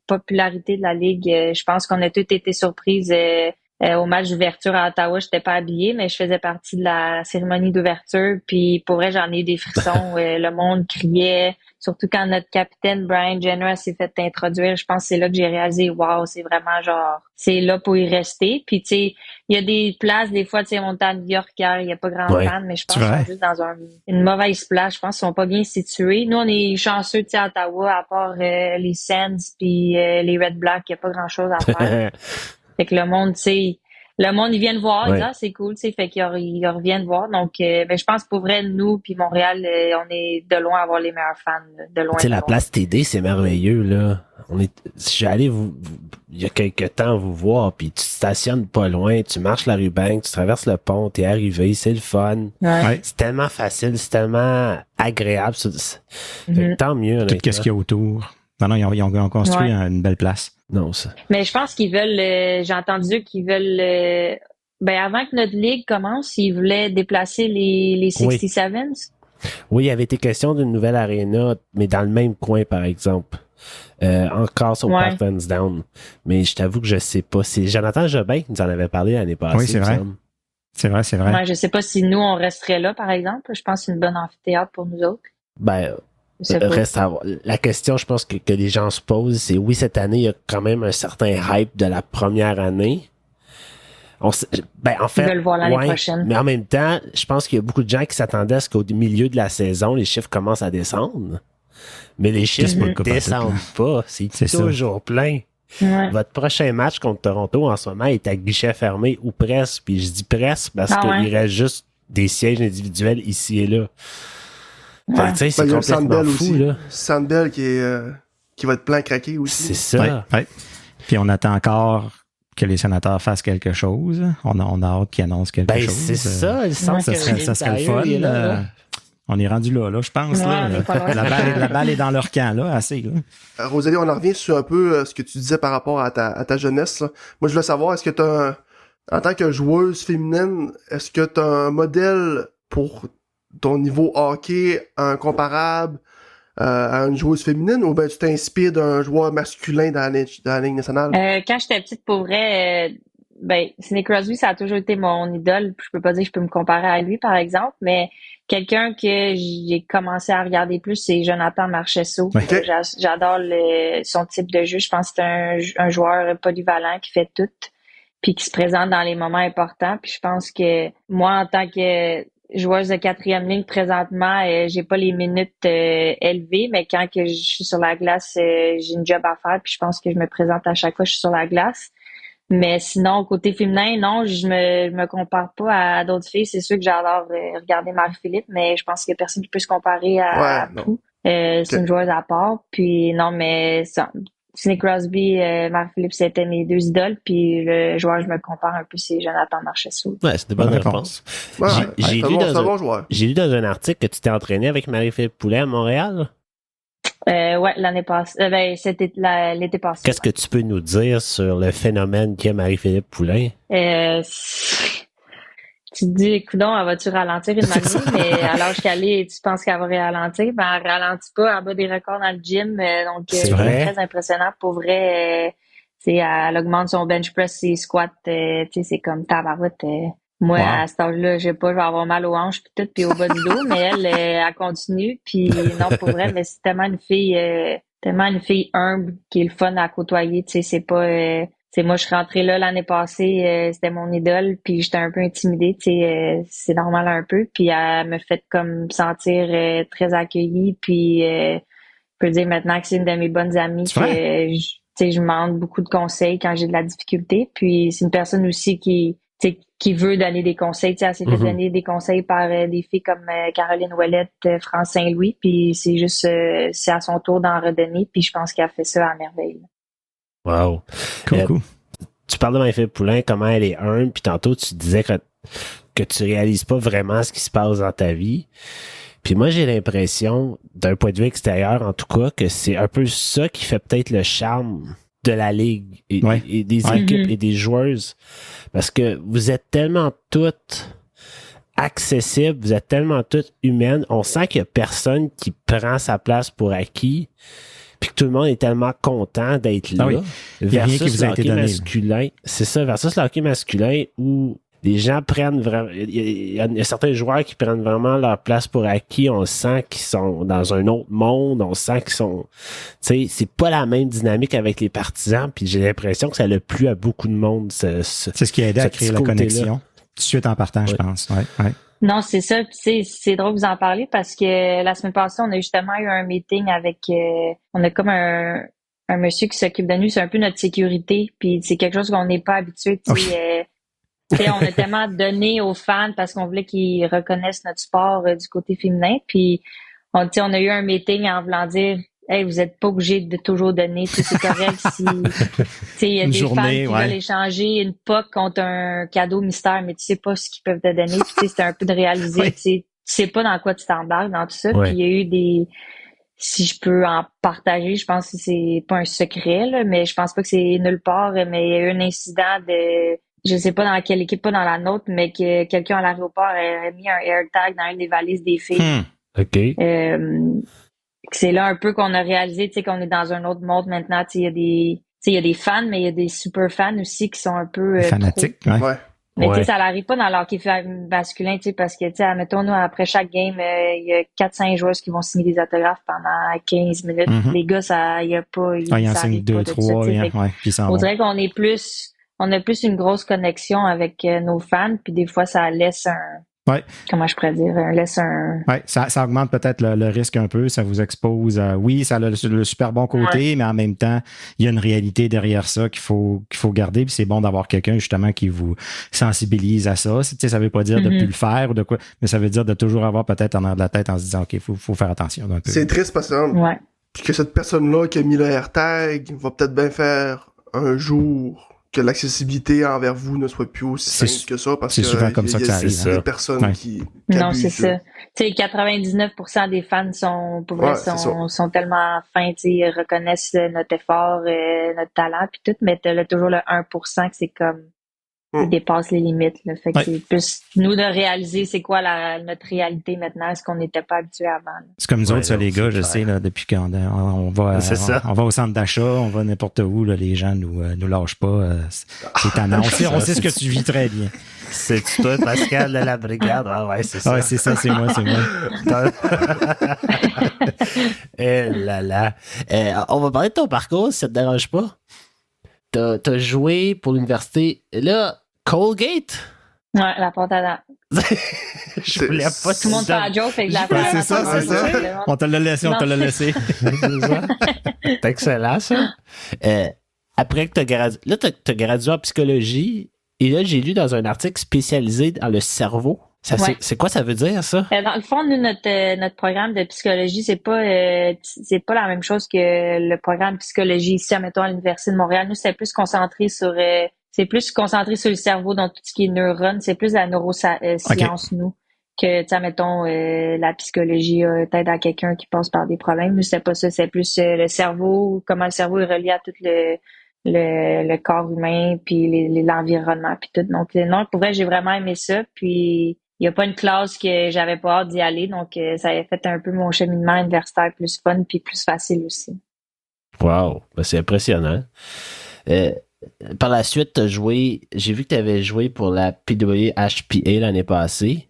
popularité de la ligue. Je pense qu'on a tous été surprises au match d'ouverture à Ottawa. J'étais pas habillée, mais je faisais partie de la cérémonie d'ouverture. Puis pour vrai, j'en ai eu des frissons. Le monde criait. Surtout quand notre capitaine Brian Jenner s'est fait introduire, je pense que c'est là que j'ai réalisé, wow, c'est vraiment genre, c'est là pour y rester. Puis tu sais, il y a des places, des fois, tu sais, on est à New York hier, il n'y a pas grand fan, mais je pense qu'ils sont juste dans une mauvaise place. Je pense qu'ils sont pas bien situés. Nous, on est chanceux, tu sais, à Ottawa, à part les Sens puis les Red Black, il n'y a pas grand-chose à faire. Fait que le monde, tu sais, le monde, ils viennent voir, ils disent, ah, c'est cool, tu sais, fait qu'ils reviennent voir. Donc, ben, je pense pour vrai, nous, puis Montréal, on est de loin à avoir les meilleurs fans, de loin. Tu sais, la place TD, c'est merveilleux, là. Je suis allé il y a quelques temps vous voir, puis tu te stationnes pas loin, tu marches la rue Bank, tu traverses le pont, t'es arrivé, c'est le fun. Ouais. C'est tellement facile, c'est tellement agréable. Fait que tant mieux. Tout ce qu'il y a autour. Non, ils ont construit une belle place. Non, ça. Mais je pense qu'ils veulent, j'ai entendu qu'ils veulent, ben avant que notre ligue commence, ils voulaient déplacer les 67s. Oui, il avait été question d'une nouvelle aréna, mais dans le même coin, par exemple. Encore sur Park Lansdowne. Mais je t'avoue que je sais pas. C'est Jonathan Jobin qui nous en avait parlé l'année passée. Oui, c'est vrai. C'est vrai. Ouais, je sais pas si nous, on resterait là, par exemple. Je pense que c'est une bonne amphithéâtre pour nous autres. Ben, reste à voir. La question, je pense que les gens se posent, c'est oui, cette année, il y a quand même un certain hype de la première année. En fait, ils veulent voir l'année prochaine. Mais en même temps, je pense qu'il y a beaucoup de gens qui s'attendaient à ce qu'au milieu de la saison, les chiffres commencent à descendre. Mais les chiffres ne descendent pas. C'est toujours plein. Ouais. Votre prochain match contre Toronto en ce moment est à guichet fermé ou presque. Puis je dis presque parce qu'il reste juste des sièges individuels ici et là. Fait, tu sais, c'est complètement fou, aussi. là. Sandbell qui va être plein craqué aussi. C'est ça. Ouais. Puis on attend encore que les sénateurs fassent quelque chose. On a hâte qu'ils annoncent quelque chose. C'est ça. Il semble que ça serait le fun. On est rendu là, je pense. Là. La balle est dans leur camp, là, assez. Là. Rosalie, on en revient sur un peu ce que tu disais par rapport à ta jeunesse. Là. Moi, je voulais savoir, est-ce que en tant que joueuse féminine, est-ce que tu as un modèle pour ton niveau hockey incomparable à une joueuse féminine ou ben tu t'inspires d'un joueur masculin dans la Ligue nationale? Quand j'étais petite, pour vrai, Sidney Crosby, ça a toujours été mon idole. Je peux pas dire que je peux me comparer à lui, par exemple, mais quelqu'un que j'ai commencé à regarder plus, c'est Jonathan Marchessault. Okay. J'adore son type de jeu. Je pense que c'est un joueur polyvalent qui fait tout, puis qui se présente dans les moments importants. Puis je pense que moi, en tant que joueuse de 4e ligne présentement, j'ai pas les minutes élevées, mais quand que je suis sur la glace, j'ai une job à faire, puis je pense que je me présente à chaque fois que je suis sur la glace. Mais sinon, côté féminin, non, je me compare pas à d'autres filles. C'est sûr que j'adore regarder Marie-Philippe, mais je pense qu'il y a personne qui peut se comparer à Pou. C'est une joueuse à part. Puis non, mais ça, Sidney Crosby, Marie-Philippe, c'était mes deux idoles. Puis le joueur, je me compare un peu, c'est Jonathan Marchessault. Ouais, c'est une bonne réponse. J'ai lu dans un article que tu t'es entraîné avec Marie-Philippe Poulet à Montréal. L'année passée. C'était l'été passé. Qu'est-ce que tu peux nous dire sur le phénomène qu'est Marie-Philippe Poulin? Tu te dis, coudonc, elle va-tu ralentir une année? Mais à l'âge qu'elle est, tu penses qu'elle va ralentir? Ben, elle ralentit pas, elle bat des records dans le gym. Donc, c'est très impressionnant. Pour vrai, elle augmente son bench press, ses squats. C'est comme tabarouette. Moi, Wow. à cet âge-là, je sais pas, je vais avoir mal aux hanches puis tout, puis au bas du dos, mais elle continue. Puis non, pour vrai, mais c'est tellement une fille humble qui est le fun à côtoyer. Tu sais, c'est pas, moi, je suis rentrée là l'année passée, c'était mon idole, puis j'étais un peu intimidée. Tu sais, c'est normal un peu. Puis elle me fait comme sentir très accueillie. Puis je peux dire maintenant que c'est une de mes bonnes amies C'est vrai? que tu sais, je demande beaucoup de conseils quand j'ai de la difficulté. Puis c'est une personne aussi tu sais, qui veut donner des conseils. Tu sais, elle s'est fait donner des conseils par des filles comme Caroline Ouellette, France Saint-Louis. Puis c'est juste, c'est à son tour d'en redonner. Puis je pense qu'elle fait ça à merveille. Wow. Cool. Tu parles de Marie-Philippe Poulin, comment elle est humble, puis tantôt tu disais que tu réalises pas vraiment ce qui se passe dans ta vie. Puis moi, j'ai l'impression, d'un point de vue extérieur en tout cas, que c'est un peu ça qui fait peut-être le charme de la Ligue et des équipes et des joueuses. Parce que vous êtes tellement toutes accessibles, vous êtes tellement toutes humaines. On sent qu'il y a personne qui prend sa place pour acquis. Puis que tout le monde est tellement content d'être là. Ah oui. Il y a rien qui vous a été donné. Masculin, c'est ça, versus le hockey masculin où les gens prennent vraiment... Il y a certains joueurs qui prennent vraiment leur place pour acquis. On sent qu'ils sont dans un autre monde. On sent qu'ils sont... Tu sais, c'est pas la même dynamique avec les partisans. Puis j'ai l'impression que ça l'a plu à beaucoup de monde. C'est ce qui a aidé à créer la connexion. Tout de suite en partant, je pense. Ouais. Non, c'est ça. Puis c'est drôle que vous en parlez parce que la semaine passée, on a justement eu un meeting avec... on a comme un monsieur qui s'occupe de nous. C'est un peu notre sécurité. Puis c'est quelque chose qu'on n'est pas habitué. Tu sais, on a tellement donné aux fans parce qu'on voulait qu'ils reconnaissent notre sport du côté féminin. Puis on a eu un meeting en voulant dire... Hey, vous êtes pas obligé de toujours donner, c'est correct si il y a des journée, fans qui veulent échanger une puck contre un cadeau mystère, mais tu sais pas ce qu'ils peuvent te donner. Puis c'est un peu de réaliser, tu sais pas dans quoi tu t'embarques dans tout ça. Puis il y a eu si je peux en partager, je pense que c'est pas un secret, là, mais je pense pas que c'est nulle part, mais il y a eu un incident je sais pas dans quelle équipe, pas dans la nôtre, mais que quelqu'un à l'aéroport a mis un AirTag dans une des valises des filles. OK. C'est là un peu qu'on a réalisé, tu sais, qu'on est dans un autre monde maintenant. Tu sais, il y a des fans, mais il y a des super fans aussi qui sont un peu fanatiques. Ouais. Mais tu sais, ça n'arrive pas dans le hockey masculin, tu sais, parce que tu sais, admettons, nous après chaque game, il y a 4-5 joueuses qui vont signer des autographes pendant 15 minutes. Les gars, ça, il y a pas, il en signe 2, 3, puis ça. On dirait qu'on est on a plus une grosse connexion avec nos fans, puis des fois, ça laisse comment je pourrais dire, ça augmente peut-être le risque un peu, ça vous expose oui, ça a le super bon côté, mais en même temps, il y a une réalité derrière ça qu'il faut garder, puis c'est bon d'avoir quelqu'un justement qui vous sensibilise à ça. Tu sais, ça veut pas dire de plus le faire ou de quoi, mais ça veut dire de toujours avoir peut-être en arrière de la tête en se disant OK, faut faire attention un peu. C'est triste parce que cette personne-là qui a mis le AirTag va peut-être bien faire un jour que l'accessibilité envers vous ne soit plus aussi simple que ça, parce que c'est souvent comme ça que ça arrive. Il y a des personnes qui non, c'est ça. Tu sais, 99% des fans sont tellement fins, tu sais, ils reconnaissent notre effort, notre talent, puis tout, mais t'as toujours le 1% que c'est comme ils dépassent les limites. Là. Fait que c'est plus nous de réaliser c'est quoi notre réalité maintenant, ce qu'on n'était pas habitué avant. Là. C'est comme nous autres, ça, les gars, je sais, là, depuis qu'on va on va au centre d'achat, on va n'importe où, là, les gens nous lâchent pas. C'est tannant. On sait ce que tu vis très bien. C'est toi, Pascal, de la brigade. Ah ouais, c'est ça. Ouais, c'est ça, c'est moi. Là. On va parler de ton parcours, si ça te dérange pas. T'as joué pour l'université. Là, Colgate? Ouais, la porte à dents. Je voulais pas tout le monde fait la joke avec la porte. C'est ça. On te l'a laissé, C'est excellent, ça. Après que t'as gradué en psychologie, et là, j'ai lu dans un article spécialisé dans le cerveau. C'est quoi ça veut dire, ça? Dans le fond, nous, notre programme de psychologie, c'est pas la même chose que le programme de psychologie ici, admettons, à l'Université de Montréal. Nous, c'est plus concentré sur le cerveau, donc tout ce qui est neurones. C'est plus la neuroscience, nous, que, tu sais, admettons, la psychologie t'aide à quelqu'un qui passe par des problèmes. Nous, c'est pas ça. C'est plus le cerveau, comment le cerveau est relié à tout le corps humain, puis l'environnement, puis tout. Donc, non, pour vrai, j'ai vraiment aimé ça. Puis, il y a pas une classe que j'avais pas hâte d'y aller. Donc, ça a fait un peu mon cheminement universitaire plus fun puis plus facile aussi. Wow! Ben, c'est impressionnant. Par la suite, j'ai vu que tu avais joué pour la PWHPA l'année passée.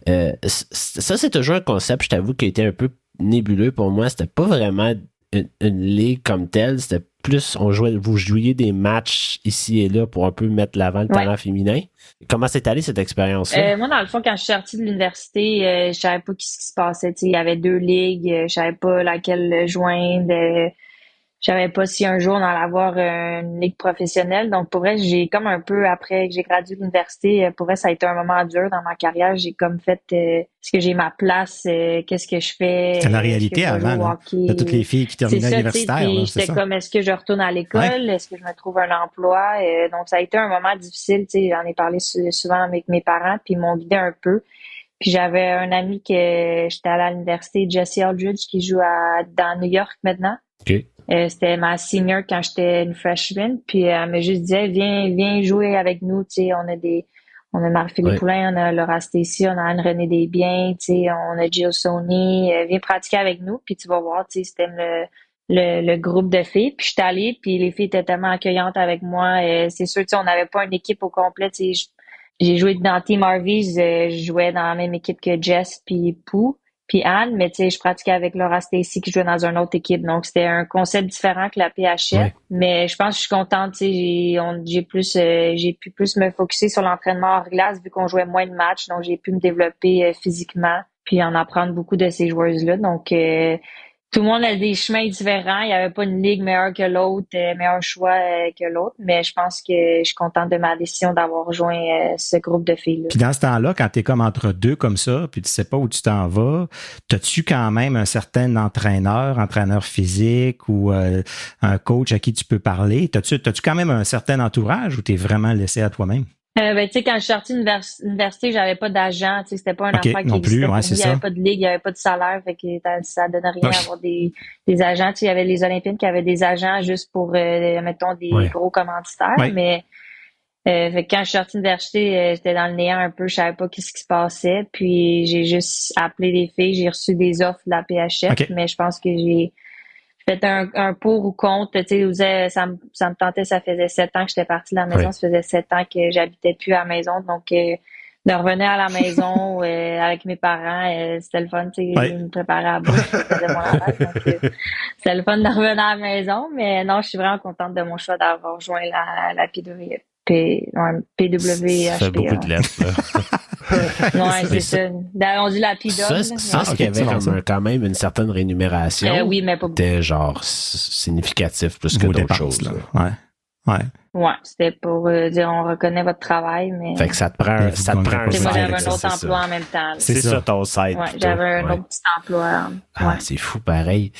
Ça, c'est toujours un concept, je t'avoue, qui a été un peu nébuleux pour moi. C'était pas vraiment une ligue comme telle. C'était plus, vous jouiez des matchs ici et là pour un peu mettre l'avant le talent féminin. Comment s'est allée cette expérience-là? Moi, dans le fond, quand je suis sortie de l'université, je savais pas ce qui se passait. Il y avait 2 ligues, je savais pas laquelle joindre. Je savais pas si un jour on allait avoir une ligue professionnelle. Donc, pour vrai, j'ai comme un peu, après que j'ai gradué de l'université, pour vrai, ça a été un moment dur dans ma carrière. J'ai comme fait, est-ce que j'ai ma place? Qu'est-ce que je fais? C'est la réalité avant, là. De toutes les filles qui terminaient l'universitaire. J'étais comme, est-ce que je retourne à l'école? Ouais. Est-ce que je me trouve un emploi? Donc, ça a été un moment difficile. J'en ai parlé souvent avec mes parents, puis ils m'ont guidé un peu. Puis j'avais un ami que j'étais à l'université, Jesse Aldridge, qui joue dans New York maintenant. OK. C'était ma senior quand j'étais une freshman, puis elle me juste disait viens jouer avec nous, tu sais, on a Marie-Philippe Poulin, on a Laura Stacy, on a Anne-Renée Desbiens, tu sais, on a Gio Sony, viens pratiquer avec nous, puis tu vas voir, tu sais, c'était le groupe de filles, puis j'étais allée, puis les filles étaient tellement accueillantes avec moi, c'est sûr, tu sais, on n'avait pas une équipe au complet, tu sais, j'ai joué dans Team Harvey's, je jouais dans la même équipe que Jess puis Pou. Puis Anne, mais tu sais, je pratiquais avec Laura Stacy qui jouait dans une autre équipe. Donc, c'était un concept différent que la PHF. Ouais. Mais je pense que je suis contente, tu sais, j'ai pu plus me focusser sur l'entraînement hors glace vu qu'on jouait moins de matchs. Donc, j'ai pu me développer physiquement puis en apprendre beaucoup de ces joueuses-là. Donc, tout le monde a des chemins différents. Il n'y avait pas une ligue meilleure que l'autre, meilleur choix que l'autre. Mais je pense que je suis contente de ma décision d'avoir rejoint ce groupe de filles-là. Puis dans ce temps-là, quand tu es comme entre deux comme ça, puis tu sais pas où tu t'en vas, t'as-tu quand même un certain entraîneur physique ou un coach à qui tu peux parler? T'as-tu quand même un certain entourage ou tu es vraiment laissé à toi-même? Tu sais, quand je suis sortie de l'université, j'avais pas d'agent, tu sais, c'était pas un affaire qui existait. Il y avait pas de ligue, il y avait pas de salaire, fait que ça donnait rien d'avoir des agents. Tu sais, il y avait les Olympiennes qui avaient des agents juste pour, mettons, des gros commanditaires, mais fait que quand je suis sortie de l'université, j'étais dans le néant un peu, je savais pas qu'est-ce qui se passait, puis j'ai juste appelé les filles, j'ai reçu des offres de la PHF, mais je pense que j'ai fait un pour ou contre, tu sais, ça me tentait, ça faisait 7 ans que j'étais partie de la maison, ça faisait 7 ans que j'habitais plus à la maison, donc de revenir à la maison avec mes parents, c'était le fun, tu sais, ils me préparaient à bouffe, je faisais mon lavage, donc c'était le fun de revenir à la maison, mais non, je suis vraiment contente de mon choix d'avoir rejoint la PWHPA. Ça fait beaucoup de lettres, là. Ouais, c'est ça. On dit la PWHPA. Ça, ce qu'il y avait quand même une certaine rémunération. Oui, mais pas beaucoup. C'était genre significatif plus que d'autres choses. Là. Ouais, c'était pour dire on reconnaît votre travail, mais. Fait que ça te prend un side. Moi, j'avais un autre emploi en même temps. C'est ça ton side. Ouais, j'avais un autre petit emploi. C'est fou pareil.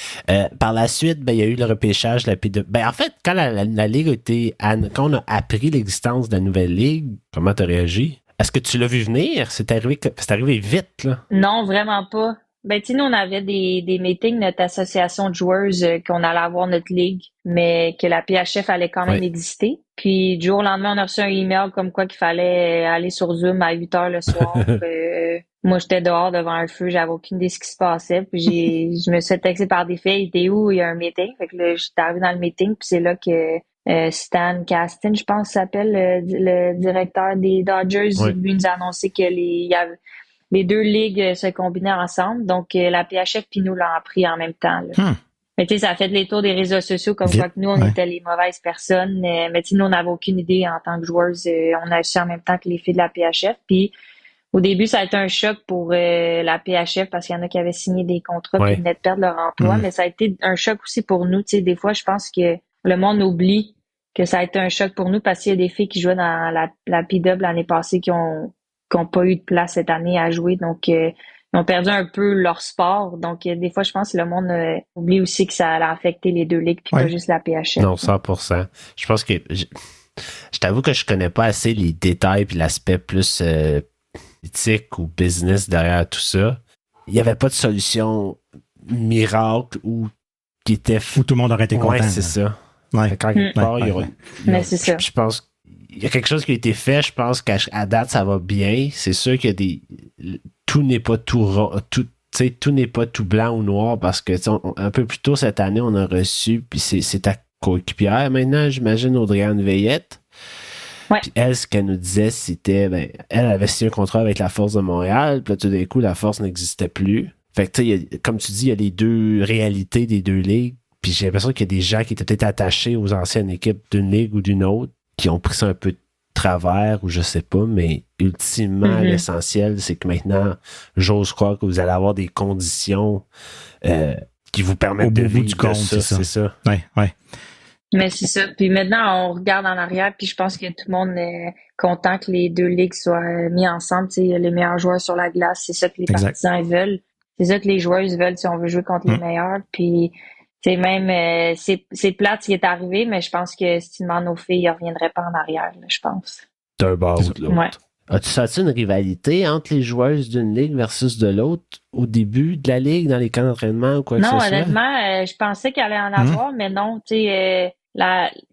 Par la suite, il y a eu le repêchage de la P2. En fait, quand la ligue a été quand on a appris l'existence de la nouvelle ligue, comment t'as réagi? Est-ce que tu l'as vu venir? C'est arrivé vite, là. Non, vraiment pas. Tu sais, nous, on avait des meetings, notre association de joueuses, qu'on allait avoir notre ligue, mais que la PHF allait quand même exister. Puis, du jour au lendemain, on a reçu un email comme quoi qu'il fallait aller sur Zoom à 8 heures le soir. Moi, j'étais dehors devant un feu, j'avais aucune idée de ce qui se passait. Puis, je me suis fait texter par des filles, t'es où? Il y a un meeting. Fait que là, j'étais arrivée dans le meeting, puis c'est là que Stan Kasten, je pense, s'appelle le directeur des Dodgers, lui nous a annoncé que les deux ligues se combinaient ensemble. Donc, la PHF puis nous l'ont appris en même temps. Mais tu sais, ça a fait les tours des réseaux sociaux comme quoi que nous, on était les mauvaises personnes. Mais tu sais, nous, on n'avait aucune idée en tant que joueuses. On a su en même temps que les filles de la PHF. Puis, au début, ça a été un choc pour la PHF parce qu'il y en a qui avaient signé des contrats qui venaient de perdre leur emploi. Mais ça a été un choc aussi pour nous. Tu sais, des fois, je pense que le monde oublie que ça a été un choc pour nous parce qu'il y a des filles qui jouaient dans la PW l'année passée qui ont pas eu de place cette année à jouer. Donc, ils ont perdu un peu leur sport. Donc, des fois, je pense que le monde oublie aussi que ça a affecté les deux ligues puis pas juste la PHF. Non, 100%. Je pense que je t'avoue que je connais pas assez les détails puis l'aspect plus politique ou business derrière tout ça. Il n'y avait pas de solution miracle ou qui était... Où tout le monde aurait été content. Ouais, c'est ça. Quand quelque part, Mais c'est ça. Je pense qu'il y a quelque chose qui a été fait. Je pense qu'à date, ça va bien. C'est sûr qu'il y a tout n'est pas tout n'est pas tout blanc ou noir parce que un peu plus tôt cette année, on a reçu, puis c'est coéquipière maintenant, j'imagine, Audrey-Anne Veillette. Ouais. Puis elle, ce qu'elle nous disait, c'était, elle avait signé un contrat avec la Force de Montréal, puis là, tout d'un coup, la Force n'existait plus. Fait que, tu sais, comme tu dis, il y a les deux réalités des deux ligues, puis j'ai l'impression qu'il y a des gens qui étaient peut-être attachés aux anciennes équipes d'une ligue ou d'une autre, qui ont pris ça un peu de travers, ou je sais pas, mais ultimement, l'essentiel, c'est que maintenant, j'ose croire que vous allez avoir des conditions qui vous permettent de vivre du compte, ça, c'est ça. Ouais. Mais c'est ça. Puis maintenant, on regarde en arrière, puis je pense que tout le monde est content que les deux ligues soient mis ensemble. Tu sais, les meilleurs joueurs sur la glace, c'est ça que les partisans veulent. C'est ça que les joueuses veulent si on veut jouer contre les meilleurs. Puis, tu sais, même, c'est plate ce qui est arrivé, mais je pense que si tu demandes aux filles, ils ne reviendraient pas en arrière, là, je pense. D'un bord ou de l'autre. Ouais. As-tu senti une rivalité entre les joueuses d'une ligue versus de l'autre au début de la ligue, dans les camps d'entraînement ou quoi que ce soit? Non, honnêtement, je pensais qu'il allait en avoir, mais non, tu sais,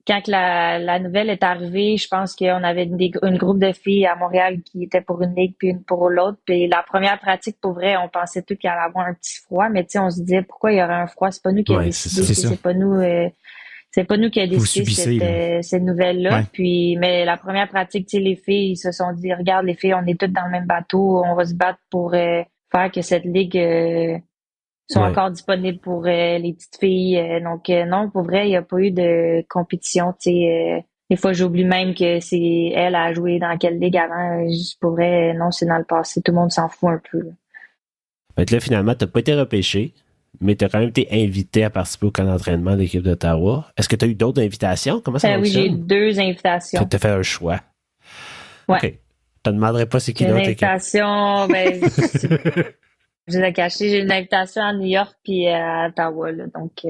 quand la nouvelle est arrivée, je pense qu'on avait une groupe de filles à Montréal qui étaient pour une ligue puis une pour l'autre. Puis la première pratique, pour vrai, on pensait tout qu'il allait avoir un petit froid, mais tu sais, on se disait pourquoi il y aurait un froid, c'est pas nous qui avons décidé, c'est pas nous. C'est pas nous qui avons décidé cette nouvelle-là. Ouais. Puis, mais la première pratique, tu sais, les filles, ils se sont dit, regarde, les filles, on est toutes dans le même bateau, on va se battre pour faire que cette ligue soit encore disponible pour les petites filles. Donc, non, pour vrai, il n'y a pas eu de compétition. Tu sais, des fois, j'oublie même que c'est elle à jouer dans quelle ligue avant. Pour vrai, non, c'est dans le passé. Tout le monde s'en fout un peu. Fait que là, finalement, tu n'as pas été repêché, mais tu as quand même été invité à participer au camp d'entraînement de l'équipe d'Ottawa. Est-ce que tu as eu d'autres invitations? Comment ça fonctionne? Oui, j'ai eu 2 invitations. Tu as fait un choix. Ouais. OK. Je te demanderai pas c'est qui l'autre équipe. Une invitation, je l'ai caché. J'ai une invitation à New York puis à Ottawa. Là, donc,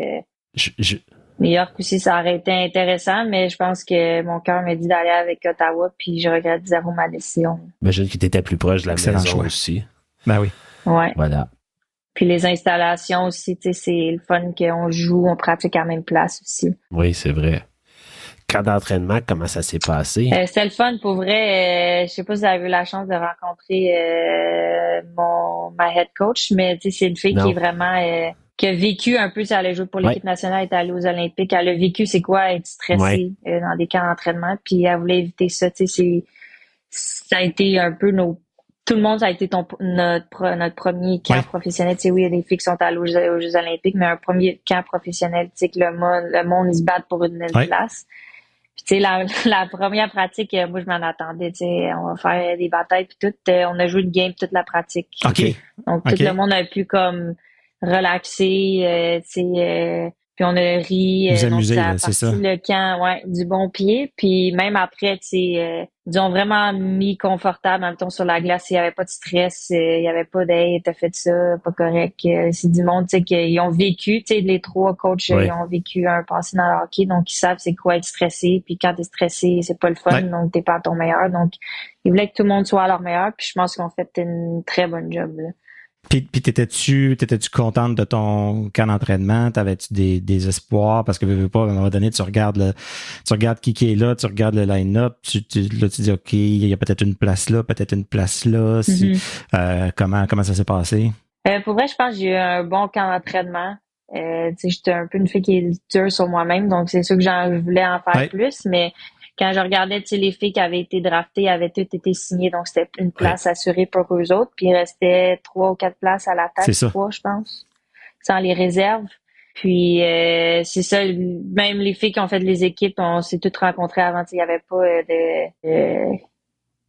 New York aussi, ça aurait été intéressant, mais je pense que mon cœur m'a dit d'aller avec Ottawa, puis je regrette zéro ma décision. J'imagine qu'il était plus proche de la maison aussi. Ben oui. Ouais. Voilà. Puis les installations aussi, tu sais, c'est le fun qu'on joue, on pratique à la même place aussi. Oui, c'est vrai. Camp d'entraînement, comment ça s'est passé? C'était le fun pour vrai. Je sais pas si vous avez eu la chance de rencontrer ma head coach, mais tu sais, c'est une fille qui est vraiment qui a vécu un peu si elle allait jouer pour l'équipe nationale, elle est allée aux Olympiques, elle a vécu c'est quoi être stressée dans des camps d'entraînement, puis elle voulait éviter ça. Tu sais, ça a été un peu tout le monde, ça a été notre premier camp professionnel. Tu sais, oui, il y a des filles qui sont allées aux Jeux Olympiques, mais un premier camp professionnel, tu sais, que le monde, ils se battent pour une place. Puis, tu sais, la première pratique, moi, je m'en attendais, tu sais, on va faire des batailles puis tout. On a joué une game toute la pratique. OK. Donc, tout le monde a pu, comme, relaxer, tu sais, puis on a ri. Vous amuser, donc, c'est ça. Le camp, du bon pied. Puis même après, tu sais, ils ont vraiment mis confortable, en même temps, sur la glace. Il n'y avait pas de stress. Il n'y avait pas d'« t'as fait ça, pas correct ». C'est du monde, tu sais, qu'ils ont vécu, tu sais, les 3 coachs, ils ont vécu un passé dans le hockey. Donc, ils savent c'est quoi être stressé. Puis quand t'es stressé, c'est pas le fun. Donc, t'es pas à ton meilleur. Donc, ils voulaient que tout le monde soit à leur meilleur. Puis je pense qu'on fait une très bonne job, là. Puis t'étais-tu contente de ton camp d'entraînement? T'avais-tu des espoirs? Parce que, veux pas, à un moment donné, tu regardes qui est là, tu regardes le line-up, tu dis, OK, il y a peut-être une place là, peut-être une place là. Comment ça s'est passé? Pour vrai, je pense que j'ai eu un bon camp d'entraînement. Tu sais, j'étais un peu une fille qui est dure sur moi-même, donc c'est sûr que je voulais en faire plus, mais quand je regardais, tu sais, les filles qui avaient été draftées avaient toutes été signées, donc c'était une place assurée pour eux autres, puis il restait 3 ou 4 places à l'attaque, 3, je pense, sans les réserves. Puis c'est ça, même les filles qui ont fait les équipes, on s'est toutes rencontrées avant, il n'y avait pas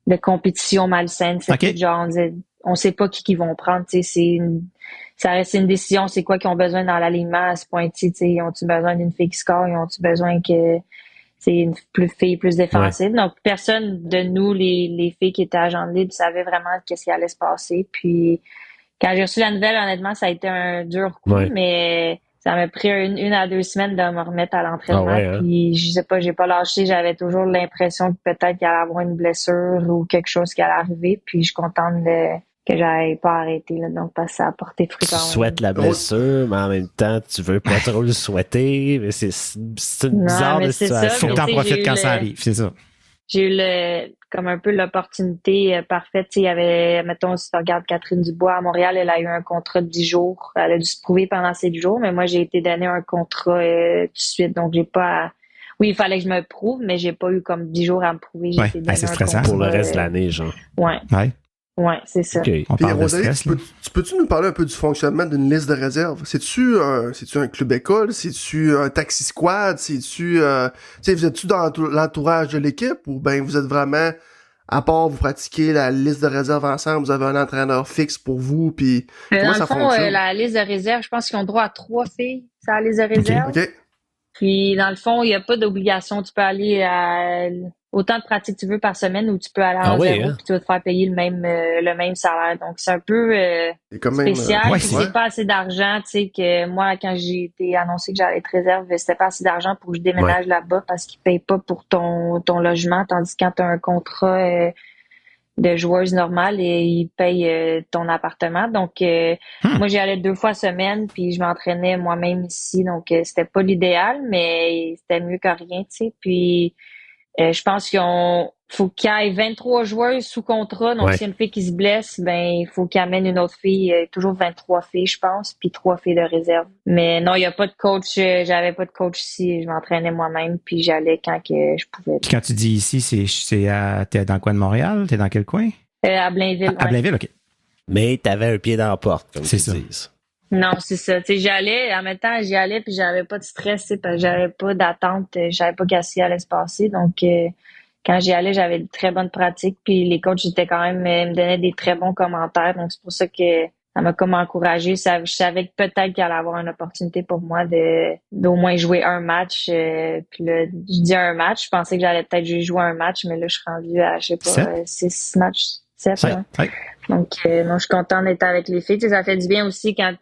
de compétition malsaine. C'était genre, on disait, on sait pas qui vont prendre, tu sais, ça reste une décision, c'est quoi qu'ils ont besoin dans l'alignement à ce point-ci, tu sais, ils ont-tu besoin d'une fille qui score, ils ont-tu besoin que c'est une fille plus défensive. Donc, personne de nous, les filles qui étaient agents libres, savait vraiment qu'est-ce qui allait se passer. Puis, quand j'ai reçu la nouvelle, honnêtement, ça a été un dur coup, mais ça m'a pris une à 2 semaines de me remettre à l'entraînement. Puis, je sais pas, j'ai pas lâché. J'avais toujours l'impression que peut-être qu'il allait avoir une blessure ou quelque chose qui allait arriver. Puis, je suis contente que j'avais pas arrêté, là, donc parce que ça a porté fruit. Tu souhaites la blessure, mais en même temps, tu veux pas trop le souhaiter. Mais c'est une bizarre situation. Faut que t'en profites quand ça arrive, c'est ça. j'ai eu comme un peu l'opportunité parfaite. Tu sais, il y avait, mettons, si tu regardes Catherine Dubois à Montréal, elle a eu un contrat de 10 jours. Elle a dû se prouver pendant ces 10 jours, mais moi, j'ai été donné un contrat tout de suite. Donc, j'ai pas oui, il fallait que je me prouve, mais j'ai pas eu comme 10 jours à me prouver. J'ai été donné c'est un stressant. contrat, Pour le reste de l'année, genre. Ouais. Ouais, c'est ça. OK. On Puis parle de Rosalie, stress, là. tu peux-tu nous parler un peu du fonctionnement d'une liste de réserve? C'est-tu un club école? C'est-tu un taxi squad? C'est-tu, tu sais, vous êtes-tu dans l'entourage de l'équipe ou ben vous êtes vraiment, à part vous pratiquez la liste de réserve ensemble, vous avez un entraîneur fixe pour vous, puis comment Dans ça le fond, fonctionne? la liste de réserve, je pense qu'ils ont droit à 3 filles. C'est la liste de réserve. OK? Puis, dans le fond, il n'y a pas d'obligation. Tu peux aller à autant de pratiques que tu veux par semaine ou tu peux aller en zéro puis tu vas te faire payer le même salaire. Donc, c'est un peu C'est quand même, spécial. ouais, Puis, ouais. j'ai pas assez d'argent. Tu sais, que moi, quand j'ai été annoncé que j'allais être réserve, c'était pas assez d'argent pour que je déménage là-bas parce qu'ils payent pas pour ton logement. Tandis que quand tu as un contrat de joueuse normale et ils payent ton appartement. Donc, moi, j'y allais 2 fois semaine, puis je m'entraînais moi-même ici. Donc, c'était pas l'idéal, mais c'était mieux que rien, tu sais. Puis, je pense faut qu'il y ait 23 joueuses sous contrat. Donc, s'il y a une fille qui se blesse, ben, il faut qu'il amène une autre fille. Toujours 23 filles, je pense, puis 3 filles de réserve. Mais non, il y a pas de coach. J'avais pas de coach ici. Je m'entraînais moi-même, puis j'allais quand que je pouvais. Puis quand tu dis ici, t'es dans le coin de Montréal? T'es dans quel coin? À Blainville. À Blainville, OK. Mais t'avais un pied dans la porte, comme C'est ils ça. disent. Non, c'est ça. Tu sais, en même temps, j'y allais puis j'avais pas de stress, tu sais, parce que j'avais pas d'attente, je savais pas qu'est-ce qui allait se passer. Donc, quand j'y allais, j'avais de très bonnes pratiques puis les coachs étaient quand même, me donnaient des très bons commentaires. Donc, c'est pour ça que ça m'a comme encouragée. Je savais que peut-être qu'il allait avoir une opportunité pour moi d'au moins jouer un match. Puis là, je dis un match, je pensais que j'allais peut-être juste jouer un match, mais là, je suis rendue à, je sais pas, 6 matchs. 7, Ouais, hein. ouais. Donc, je suis contente d'être avec les filles. Tu sais, ça fait du bien aussi ça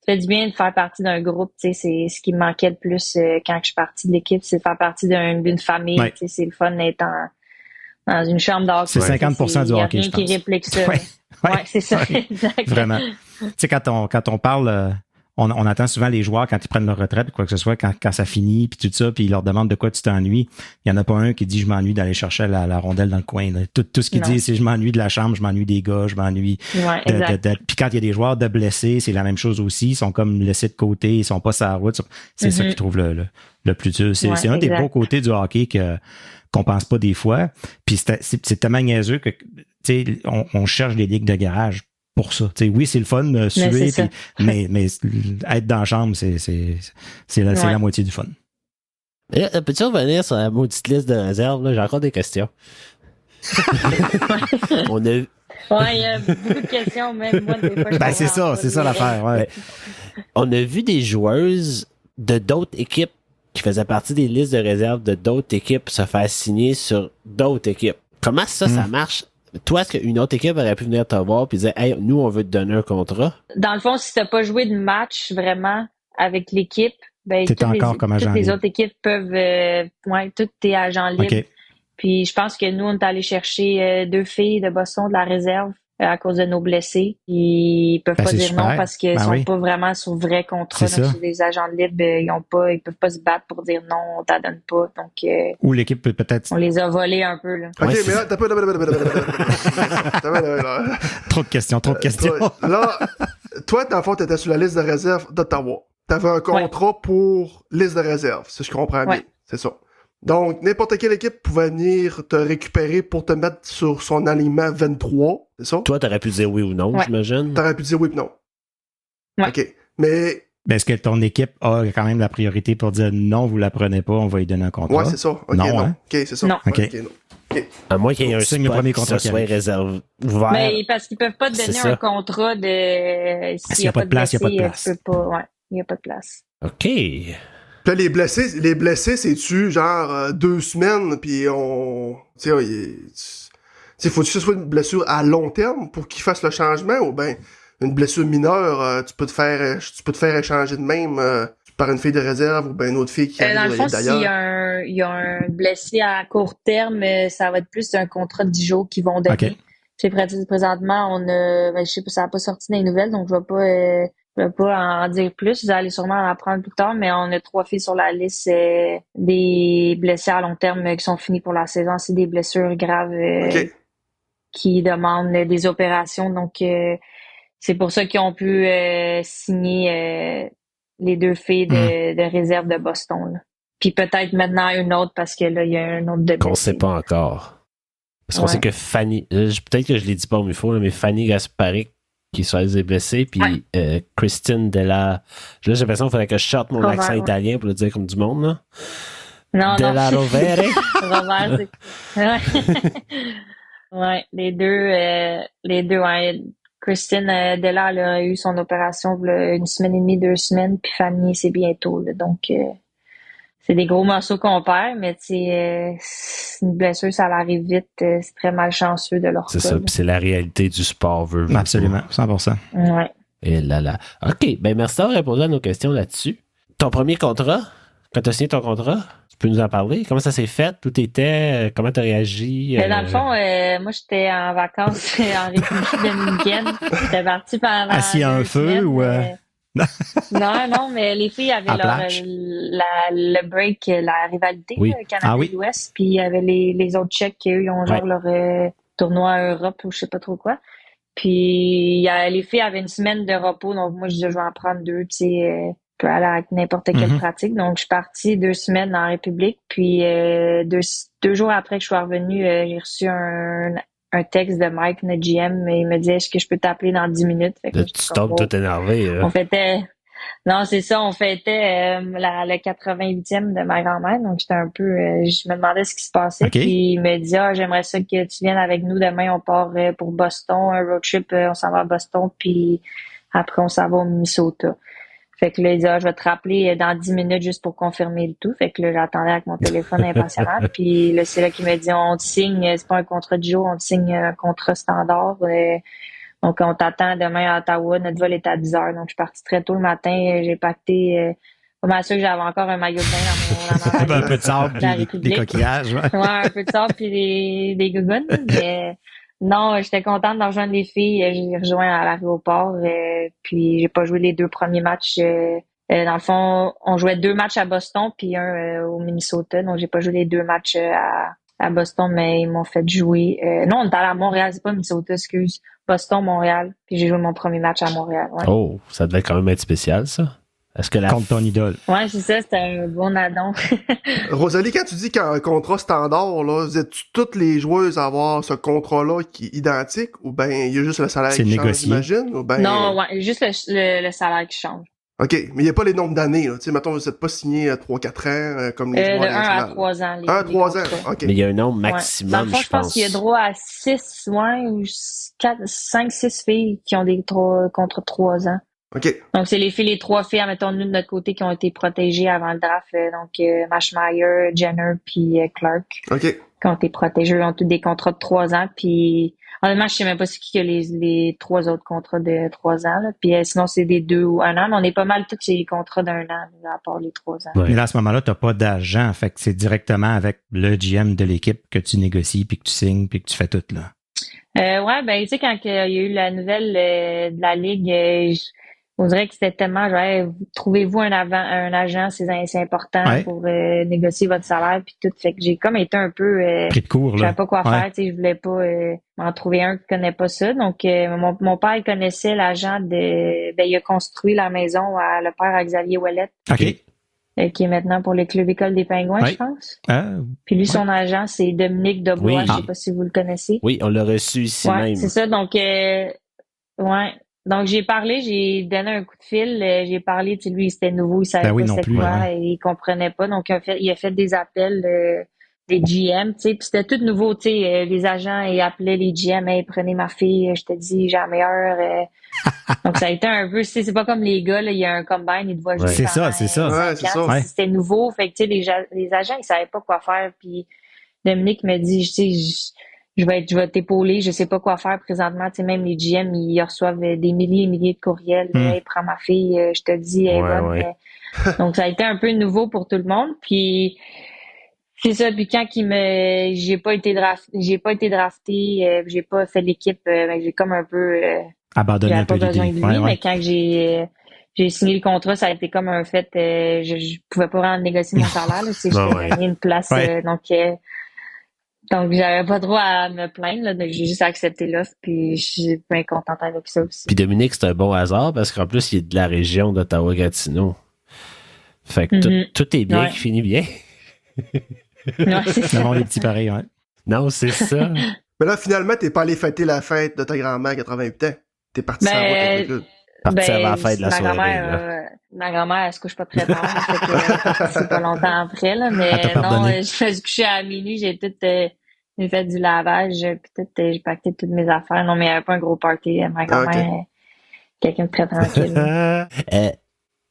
fait du bien de faire partie d'un groupe. Tu sais, c'est ce qui me manquait le plus quand je suis partie de l'équipe, c'est de faire partie d'une famille. Ouais. Tu sais, c'est le fun d'être dans une chambre d'hockey. C'est 50% du hockey, je pense. Il y a rien qui réplique ça. Ouais, c'est ça, ouais. exact. Vraiment. Tu sais, quand on parle, on attend souvent les joueurs quand ils prennent leur retraite ou quoi que ce soit, quand ça finit, puis tout ça, puis ils leur demandent de quoi tu t'ennuies. Il y en a pas un qui dit je m'ennuie d'aller chercher la rondelle dans le coin. Là. Tout ce qu'il dit, c'est je m'ennuie de la chambre, je m'ennuie des gars, je m'ennuie Puis quand il y a des joueurs de blessés, c'est la même chose aussi. Ils sont comme laissés de côté, ils sont pas sur la route. C'est ça qu'ils trouvent le plus dur. C'est un des beaux côtés du hockey qu'on pense pas des fois. Puis c'est tellement niaiseux que tu sais, on cherche des ligues de garage pour ça. T'sais, oui, c'est le fun de suer, mais être dans la chambre, c'est la moitié du fun. Peux-tu revenir sur la maudite liste de réserve? Là? J'ai encore des questions. On a... Ouais, il y a beaucoup de questions, même moi, des fois. C'est ça l'affaire. Ouais. On a vu des joueuses de d'autres équipes qui faisaient partie des listes de réserve de d'autres équipes se faire signer sur d'autres équipes. Comment ça marche? Toi, est-ce qu'une autre équipe aurait pu venir te voir et dire « Hey, nous, on veut te donner un contrat? » Dans le fond, si t'as pas joué de match vraiment avec l'équipe, ben toutes les autres équipes peuvent tous tes agents libres. Okay. Puis je pense que nous, on est allé chercher 2 filles de Boston de la réserve à cause de nos blessés. Ils peuvent pas dire non parce qu'ils sont pas vraiment sur vrai contrat. Donc, sur des agents libres, ils peuvent pas se battre pour dire non, on t'en donne pas. Donc, ou l'équipe peut peut-être. On les a volés un peu, là. OK, mais là, t'as pas... Trop de questions. Là, toi, dans le fond, t'étais sur la liste de réserve d'Ottawa. T'avais un contrat pour liste de réserve, si je comprends bien. C'est ça. Donc, n'importe quelle équipe pouvait venir te récupérer pour te mettre sur son alignement 23, c'est ça? Toi, t'aurais pu dire oui ou non, j'imagine? T'aurais pu dire oui ou non. Ouais. OK. Mais est-ce que ton équipe a quand même la priorité pour dire non, vous la prenez pas, on va lui donner un contrat? Ouais, c'est ça. OK, non. Hein? OK, c'est ça. Non. OK. Okay, non. Okay. À moins qu'il y ait un signe spot le premier contrat qui soit réservé ouvert. Mais parce qu'ils peuvent pas te donner un contrat de... S'il y a pas de place, il y a pas de place. Il y a pas de place. OK. Puis là, les blessés, c'est-tu genre 2 semaines, puis on... Tu sais, faut-tu que ce soit une blessure à long terme pour qu'ils fassent le changement, ou ben une blessure mineure, tu peux te faire échanger de même par une fille de réserve ou ben une autre fille qui arrive dans le fond, d'ailleurs. s'il y a un blessé à court terme, ça va être plus un contrat de 10 jours qu'ils vont donner. Okay. Présentement, on a, je sais pas, ça n'a pas sorti dans les nouvelles, donc je vais pas Je ne vais pas en dire plus. Vous allez sûrement en apprendre plus tard, mais on a 3 filles sur la liste des blessés à long terme qui sont finis pour la saison. C'est des blessures graves OK. qui demandent des opérations. Donc, c'est pour ça qu'ils ont pu signer les 2 filles de réserve de Boston. Là. Puis peut-être maintenant une autre parce que là, il y a un autre de blessé. Qu'on sait pas encore. Parce qu'on sait que Fanny, peut-être que je l'ai dit pas au micro, mais Fanny Gasparic qui soit blessée, puis Christine Della... Là, j'ai l'impression qu'il fallait que je sorte mon accent italien pour le dire comme du monde, là. Non, Della Rovere. Robert, ouais, les deux, ouais. Christine Della elle a eu son opération là, 1 semaine et demie, 2 semaines, puis Fanny, c'est bientôt, là, donc c'est des gros morceaux qu'on perd, mais c'est une blessure, ça arrive vite, c'est très malchanceux de leur C'est ça, puis c'est la réalité du sport, veut. Absolument, 100%. Ouais. Et là. OK, ben merci d'avoir répondu à nos questions là-dessus. Ton premier contrat, quand tu as signé ton contrat, tu peux nous en parler? Comment ça s'est fait? Où t'étais? Comment t'as réagi? Dans le fond, moi, j'étais en vacances en République dominicaine. J'étais partie pendant assis à un feu semaines, ou... Non, mais les filles avaient le break, la rivalité Canada-US, puis il y avait les autres Tchèques qui, eux, ils ont genre leur tournoi Europe ou je sais pas trop quoi. Puis les filles avaient 1 semaine de repos, donc moi, je disais, je vais en prendre 2, tu sais, je peux aller à n'importe quelle pratique. Donc, je suis partie 2 semaines en République, puis 2 jours après que je suis revenue, j'ai reçu un texte de Mike, notre GM, et il me disait, est-ce que je peux t'appeler dans 10 minutes? Fait que tu tombes tout énervé. On fêtait... Non, c'est ça, on fêtait le 88e de ma grand-mère, donc j'étais un peu... je me demandais ce qui se passait, puis il me dit, j'aimerais ça que tu viennes avec nous, demain on part pour Boston, un road trip, on s'en va à Boston, puis après on s'en va au Minnesota. Fait que là, il dit, je vais te rappeler dans 10 minutes juste pour confirmer le tout. Fait que là, j'attendais avec mon téléphone impatiemment. Puis là, c'est là qu'il m'a dit, on te signe, c'est pas un contrat de jour, on te signe un contrat standard. Donc, on t'attend demain à Ottawa. Notre vol est à 10 heures. Donc, je suis partie très tôt le matin. J'ai pacté, pas mal sûr que j'avais encore un maillot de bain dans mon un peu de sable, puis des coquillages. Ouais, un peu de sable, puis des gougounes. Mais non, j'étais contente de rejoindre les filles. J'ai rejoint à l'aéroport. Puis j'ai pas joué les 2 premiers matchs. Dans le fond, on jouait 2 matchs à Boston puis un au Minnesota. Donc j'ai pas joué les 2 matchs à Boston, mais ils m'ont fait jouer. Non, on était à Montréal, c'est pas Minnesota, excuse. Boston, Montréal. Puis j'ai joué mon premier match à Montréal. Ouais. Oh, ça devait quand même être spécial, ça. Est-ce que contre ton idole. Ouais, c'est ça, c'était un bon addon. Rosalie, quand tu dis qu'un contrat standard, là, vous êtes toutes les joueuses à avoir ce contrat-là qui est identique, ou ben il y a juste le salaire qui change, j'imagine? Ou ben... Non, ouais, juste le salaire qui change. OK, mais il n'y a pas les nombres d'années, là. Tu sais, mettons, vous n'êtes pas signé 3-4 ans comme les joueurs de 1 à 3 ans. 1 à 3 ans, OK. Mais il y a un nombre maximum, Dans le fond, je pense qu'il y a droit à 6, ou 5, 6 filles qui ont des contrats de 3 ans. OK. Donc, c'est les 3 filles, admettons, nous, de notre côté, qui ont été protégées avant le draft. Donc, Mashmeyer, Jenner, puis Clark. OK. Qui ont été protégées. Ils ont tous des contrats de 3 ans. Puis, honnêtement, je sais même pas c'est qui a les 3 autres contrats de 3 ans. Là. Puis, sinon, c'est des 2 ou 1 an. Mais on est pas mal tous sur les contrats d'1 an, à part les 3 ans. Ouais. Mais là, à ce moment-là, t'as pas d'agent. Fait que c'est directement avec le GM de l'équipe que tu négocies, puis que tu signes, puis que tu fais tout, là. Ouais, ben, tu sais, quand il y a eu la nouvelle de la Ligue, on dirait que c'était tellement genre, trouvez-vous un agent, c'est important pour négocier votre salaire puis tout. Fait que j'ai comme été un peu pris de court, là. Je savais pas quoi faire, tu sais, je voulais pas m'en trouver un qui connaît pas ça. Donc mon père il connaissait l'agent il a construit la maison le père à Xavier Ouellet. OK. Qui est maintenant pour le club école des Pingouins, je pense. Puis lui, son agent, c'est Dominique Debois, je sais pas si vous le connaissez. Oui, on l'a reçu ici même. C'est ça, donc donc j'ai donné un coup de fil, j'ai parlé, tu sais, lui c'était nouveau, il savait pas c'était quoi, et il comprenait pas, donc il a fait des appels des GM, tu sais, puis c'était tout nouveau, tu sais, les agents ils appelaient les GM, hey, prenez ma fille, je te dis j'ai la meilleure. Donc ça a été un peu, c'est pas comme les gars là, il y a un combine, ils te voient juste. C'est ça. Ouais, c'est ça. C'était nouveau, fait que tu sais les agents ils savaient pas quoi faire, puis Dominique me dit, tu sais, je vais t'épauler, je sais pas quoi faire présentement. Tu sais, même les GM, ils reçoivent des milliers et milliers de courriels. Hey, prends ma fille, je te dis, elle est bonne. Donc, ça a été un peu nouveau pour tout le monde. Puis, c'est ça. Puis quand j'ai pas été drafté, j'ai pas fait l'équipe, j'ai comme un peu, abandonné un peu besoin de lui. Ouais. Mais quand j'ai j'ai signé le contrat, ça a été comme un fait, je pouvais pas vraiment négocier mon salaire, là, si j'avais gagné une place, donc j'avais pas droit à me plaindre, là, donc j'ai juste accepté l'offre, puis je suis bien contente avec ça aussi. Puis Dominique, c'est un bon hasard parce qu'en plus, il est de la région d'Ottawa-Gatineau. Fait que tout est bien qui finit bien. Ouais, c'est ça. D'avoir les petits pareils, ouais. Non, c'est ça. Mais là, finalement, t'es pas allé fêter la fête de ta grand-mère à 88 ans. T'es parti sans route avec le Parti avant la fête de la soirée. Ma grand-mère, elle se couche pas très tard. C'est pas longtemps après, là. Mais non, je me suis couchée à minuit. J'ai fait du lavage. Puis j'ai pacté toutes mes affaires. Non, mais il n'y avait pas un gros party. Ma grand-mère, quelqu'un de très tranquille.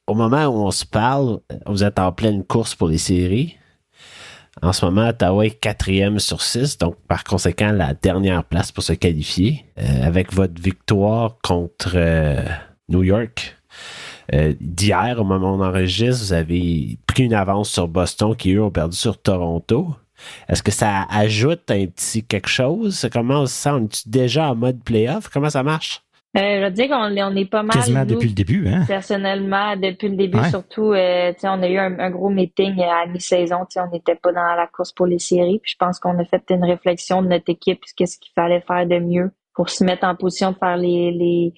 Au moment où on se parle, vous êtes en pleine course pour les séries. En ce moment, Ottawa est 4e sur 6, donc par conséquent, la dernière place pour se qualifier. Avec votre victoire contre New York d'hier, au moment où on enregistre, vous avez pris une avance sur Boston qui, eux, ont perdu sur Toronto. Est-ce que ça ajoute un petit quelque chose? Comment on se sent? On est déjà en mode playoff? Comment ça marche? Je veux dire qu'on est pas mal. Quasiment depuis le début, hein? Personnellement, depuis le début, surtout, on a eu un gros meeting à mi-saison. On n'était pas dans la course pour les séries. Puis je pense qu'on a fait une réflexion de notre équipe, qu'est-ce qu'il fallait faire de mieux pour se mettre en position de faire les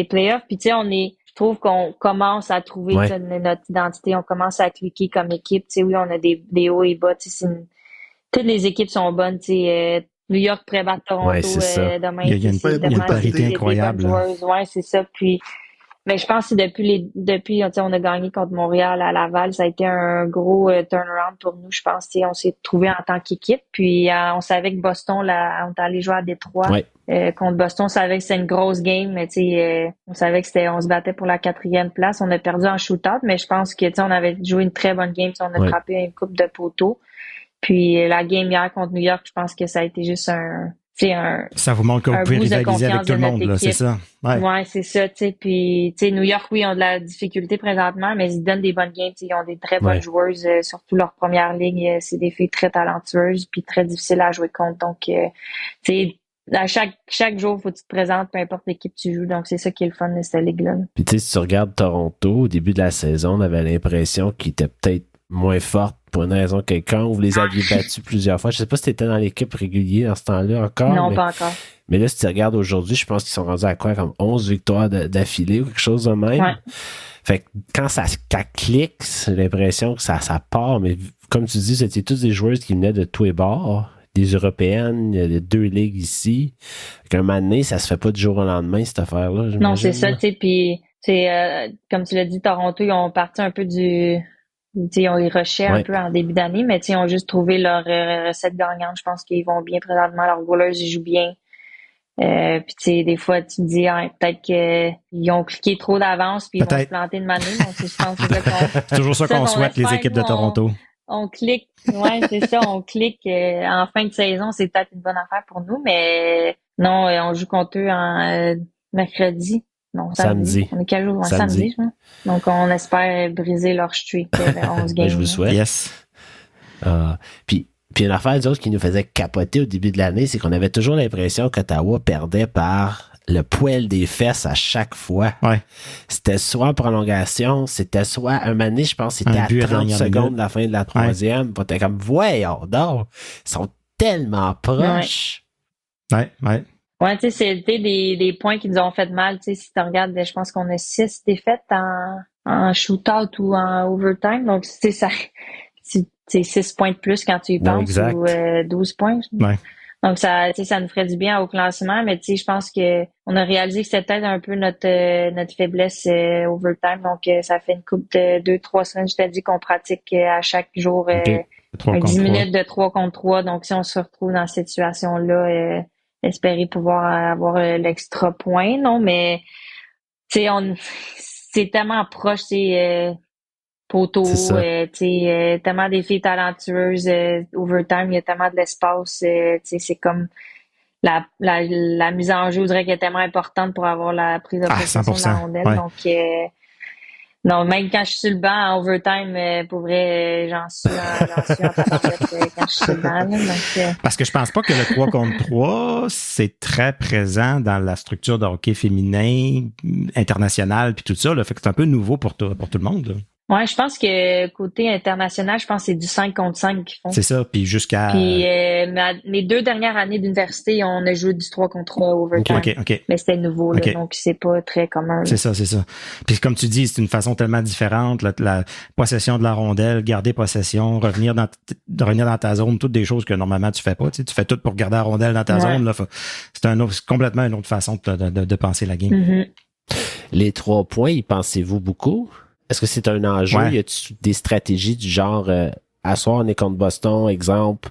playoffs. Puis je trouve qu'on commence à trouver notre identité. On commence à cliquer comme équipe. Oui, on a des hauts et bas. Toutes les équipes sont bonnes. New York pourrait battre Toronto demain. Il y a une parité incroyable. Ouais, c'est ça. Puis, mais je pense que depuis, on a gagné contre Montréal à Laval, ça a été un gros turnaround pour nous. Je pense, on s'est trouvé en tant qu'équipe. Puis, on savait que Boston, on est allé jouer à Détroit. Contre Boston, on savait que c'était une grosse game, mais on savait que on se battait pour la 4e place. On a perdu en shootout, mais je pense que on avait joué une très bonne game. On a frappé une coupe de poteau. Puis la game hier contre New York, je pense que ça a été juste ça vous montre que vous pouvez rivaliser avec tout le monde, là, c'est ça. Ouais, c'est ça, Puis, New York, oui, ils ont de la difficulté présentement, mais ils donnent des bonnes games, ils ont des très bonnes joueuses, surtout leur première ligne, c'est des filles très talentueuses puis très difficiles à jouer contre. Donc, à chaque jour, faut que tu te présentes, peu importe l'équipe tu joues. Donc, c'est ça qui est le fun de cette ligue-là. Puis, si tu regardes Toronto, au début de la saison, on avait l'impression qu'ils étaient peut-être moins forte pour une raison quelconque. Vous les aviez battus plusieurs fois. Je sais pas si tu étais dans l'équipe régulière dans ce temps-là encore. Non, pas encore. Mais là, si tu regardes aujourd'hui, je pense qu'ils sont rendus à quoi? Comme 11 victoires d'affilée ou quelque chose de même. Ouais. Fait que quand ça clique, j'ai l'impression que ça part. Mais comme tu dis, c'était tous des joueuses qui venaient de tous les bords. Des Européennes, il y a 2 ligues ici. Fait qu'un moment donné, ça se fait pas du jour au lendemain, cette affaire-là. Non, c'est ça, puis comme tu l'as dit, Toronto, ils ont parti un peu ils rushaient un peu en début d'année, mais ils ont juste trouvé leur recette gagnante. Je pense qu'ils vont bien présentement. Leurs goalers, ils jouent bien. Puis des fois, tu te dis peut-être qu'ils ont cliqué trop d'avance puis ils vont se planter de manière. Donc, je pense que c'est toujours ça qu'on souhaite, les équipes de Toronto. On clique, c'est ça, on clique en fin de saison, c'est peut-être une bonne affaire pour nous, mais non, on joue contre eux en mercredi. Non, samedi. On est quel jour? Samedi, je pense. Donc, on espère briser leur streak de 11 games. Je vous souhaite. Yes. Puis une affaire d'autre qui nous faisait capoter au début de l'année, c'est qu'on avait toujours l'impression qu'Ottawa perdait par le poil des fesses à chaque fois. Ouais. C'était soit en prolongation, c'était soit un moment donné, je pense, c'était à 30 secondes de la fin de la troisième. T'es comme, voyons donc, ils sont tellement proches. Ouais. Ouais, c'était des points qui nous ont fait mal. Si tu regardes, je pense qu'on a 6 défaites en shootout ou en overtime. Donc, c'est 6 points de plus quand tu y penses, ou 12 points. Ouais. Donc, ça nous ferait du bien au classement. Mais je pense que on a réalisé que c'était peut-être un peu notre faiblesse overtime. Donc, ça fait une couple de 2-3 semaines, je t'ai dit qu'on pratique à chaque jour 10 minutes de 3 contre 3. Donc, si on se retrouve dans cette situation-là, espérer pouvoir avoir l'extra point, non, mais c'est tellement proche, poteau, tellement des filles talentueuses, overtime, il y a tellement de l'espace, c'est comme la mise en jeu, je dirais qu'elle est tellement importante pour avoir la prise de possession de la rondelle. Non, même quand je suis sur le banc en overtime, pour vrai, j'en suis en tabarouette quand je suis sur le banc. Là, donc, Parce que je pense pas que le 3 contre 3, c'est très présent dans la structure de hockey féminin, international, puis tout ça. Là, fait que c'est un peu nouveau pour tout le monde. Là. ouais, je pense que côté international, je pense que c'est du 5 contre 5 qu'ils font. C'est ça, puis jusqu'à... Puis mes 2 dernières années d'université, on a joué du 3 contre 3 overtime. OK. Mais c'était nouveau, là, OK. donc c'est pas très commun. C'est ça. Puis comme tu dis, c'est une façon tellement différente. La possession de la rondelle, garder possession, revenir dans ta zone, toutes des choses que normalement tu fais pas. Tu fais tout pour garder la rondelle dans ta zone. Là, c'est complètement une autre façon de penser la game. Mm-hmm. Les 3 points, y pensez-vous beaucoup? Est-ce que c'est un enjeu? Ouais. Y a-t-il des stratégies du genre, à soir, on est contre Boston, exemple,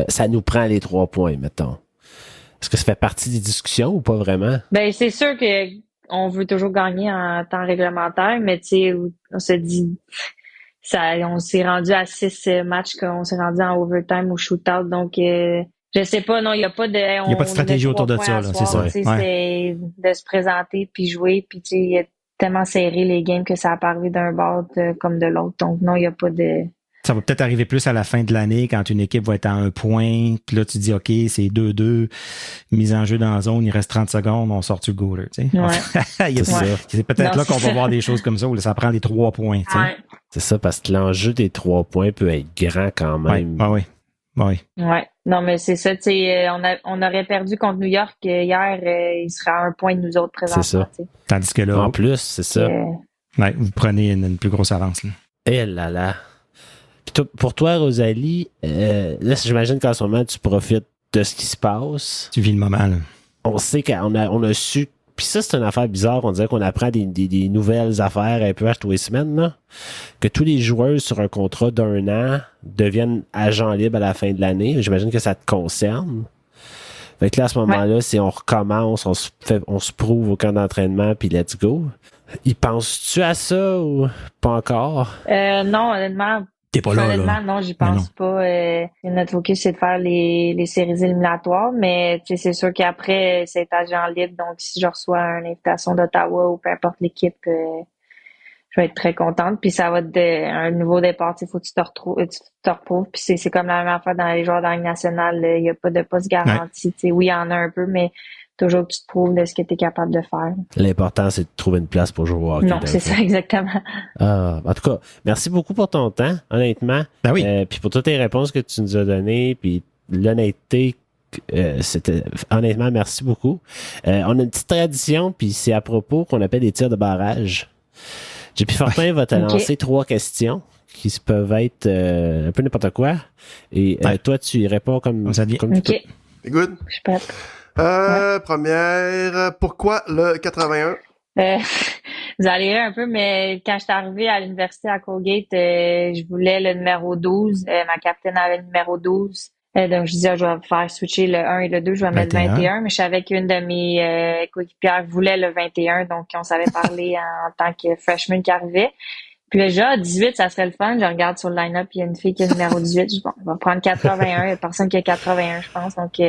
ça nous prend les 3 points, mettons. Est-ce que ça fait partie des discussions ou pas vraiment? Ben, c'est sûr que on veut toujours gagner en temps réglementaire, mais tu sais, on se dit, on s'est rendu à 6 matchs qu'on s'est rendu en overtime ou shootout, donc, je sais pas, non, il y a pas de, Il y a pas de stratégie autour de ça, là, c'est ça. C'est de se présenter puis jouer, puis tu sais, il y a tellement serré les games que ça a pas arrivé d'un bord comme de l'autre. Donc non, il y a pas de... Ça va peut-être arriver plus à la fin de l'année quand une équipe va être à 1 point, puis là tu dis OK, c'est 2-2, mise en jeu dans la zone, il reste 30 secondes, on sort du goaler, tu sais. Ouais. C'est peut-être là qu'on va voir des choses comme ça où ça prend les 3 points, tu sais. Ouais. C'est ça, parce que l'enjeu des 3 points peut être grand quand même. Oui. Ouais. Non, mais c'est ça, tu sais, on aurait perdu contre New York hier, il serait à 1 point de nous autres présentement. C'est ça. T'sais. Tandis que là, En plus, c'est ça. vous prenez une plus grosse avance. Là. Eh là là. Puis pour toi, Rosalie, là, j'imagine qu'en ce moment, tu profites de ce qui se passe. Tu vis le moment, là. On sait qu'on a su... Puis ça, c'est une affaire bizarre. On dirait qu'on apprend des nouvelles affaires un peu à tous les semaines, là. Que tous les joueurs sur un contrat d'1 an deviennent agents libres à la fin de l'année. J'imagine que ça te concerne. Fait que là, à ce moment-là, si on recommence, on se prouve au camp d'entraînement, puis let's go. Y penses-tu à ça ou pas encore? Non, honnêtement, T'es pas là, honnêtement, là. non, j'y pense pas. Notre focus, c'est de faire les séries éliminatoires, mais c'est sûr qu'après, c'est agent libre. Donc, si je reçois une invitation d'Ottawa ou peu importe l'équipe, je vais être très contente. Puis ça va être un nouveau départ. Il faut que tu te reprouves. Puis c'est comme la même affaire dans les joueurs de la Ligue nationale. Il n'y a pas de poste garanti. Ouais. Oui, il y en a un peu, mais toujours que tu te prouves de ce que tu es capable de faire. L'important, c'est de trouver une place pour jouer au hockey. Non, c'est ça, exactement. En tout cas, merci beaucoup pour ton temps, honnêtement. Ben oui. Puis pour toutes les réponses que tu nous as données, puis l'honnêteté, c'était honnêtement, merci beaucoup. On a une petite tradition, puis c'est à propos qu'on appelle des tirs de barrage. JP Fortin va te lancer 3 questions qui peuvent être un peu n'importe quoi. Et toi, tu y réponds comme tu peux. C'est good? Je suis prête. Première, pourquoi le 81? Vous allez rire un peu, mais quand je suis arrivée à l'université à Colgate, je voulais le numéro 12. Ma capitaine avait le numéro 12. Donc, je disais, je vais faire switcher le 1 et le 2, je vais mettre 21. Mais je savais qu'une de mes coéquipières voulait le 21. Donc, on savait parler en tant que freshman qui arrivait. Puis là, déjà, 18, ça serait le fun. Je regarde sur le line-up, il y a une fille qui a le numéro 18. Je dis, bon, on va prendre 81. Il y a personne qui a 81, je pense. Donc,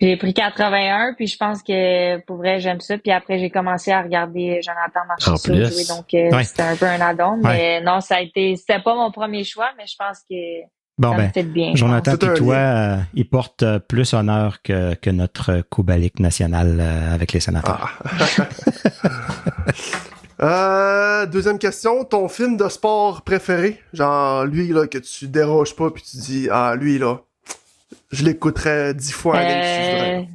j'ai pris 81, puis je pense que pour vrai, j'aime ça. Puis après, j'ai commencé à regarder Jonathan Marchessault jouer. Donc, c'était un peu un add-on. Mais non, c'était pas mon premier choix, mais je pense que ça me fait bien. Jonathan et toi, il porte plus honneur que notre Kubalik national avec les sénateurs. Deuxième question, ton film de sport préféré? Genre, lui, là, que tu déroges pas, puis tu dis, lui, là, je l'écouterais 10 fois à l'année.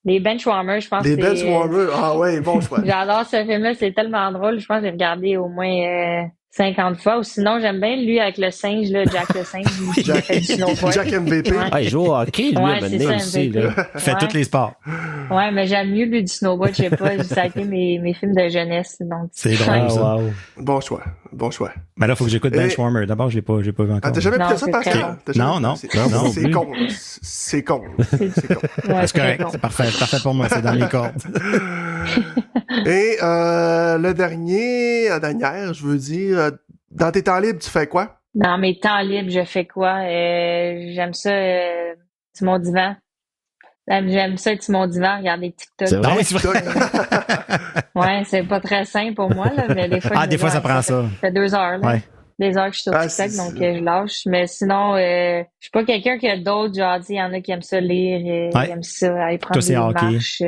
Les Benchwarmers, je pense. Les Benchwarmers, ouais, bon choix. J'adore ce film-là, c'est tellement drôle. Je pense que j'ai regardé au moins 50 fois. Ou sinon, j'aime bien lui avec le singe, là, Jack le singe. Jack MVP. Ouais, il joue au hockey, lui, à mener aussi. Là. Il fait tous les sports. Ouais, mais j'aime mieux lui du snowboard, je sais pas. Ça a été mes films de jeunesse. Donc, c'est drôle, ça. Wow. Bon choix. Mais là, il faut que j'écoute Benchwarmer. D'abord, je l'ai pas vu encore. T'as jamais écouté ça, Pascal? Non. C'est con. C'est con. C'est correct. C'est parfait pour moi. C'est dans mes cordes. Et le dernière, je veux dire, dans tes temps libres, tu fais quoi? Dans mes temps libres, je fais quoi? J'aime ça, c'est mon divan. J'aime ça être sur mon divan, regarder TikTok. C'est vrai? Ah oui, c'est vrai. Ouais, c'est pas très simple pour moi, là, mais des fois, Des fois, ça prend ça. Ça fait 2 heures, là. Ouais. Des heures que je suis sur TikTok, donc je lâche. Mais sinon, je suis pas quelqu'un qui a d'autres, genre, il y en a qui aiment ça lire, qui aiment ça aller prendre des marches.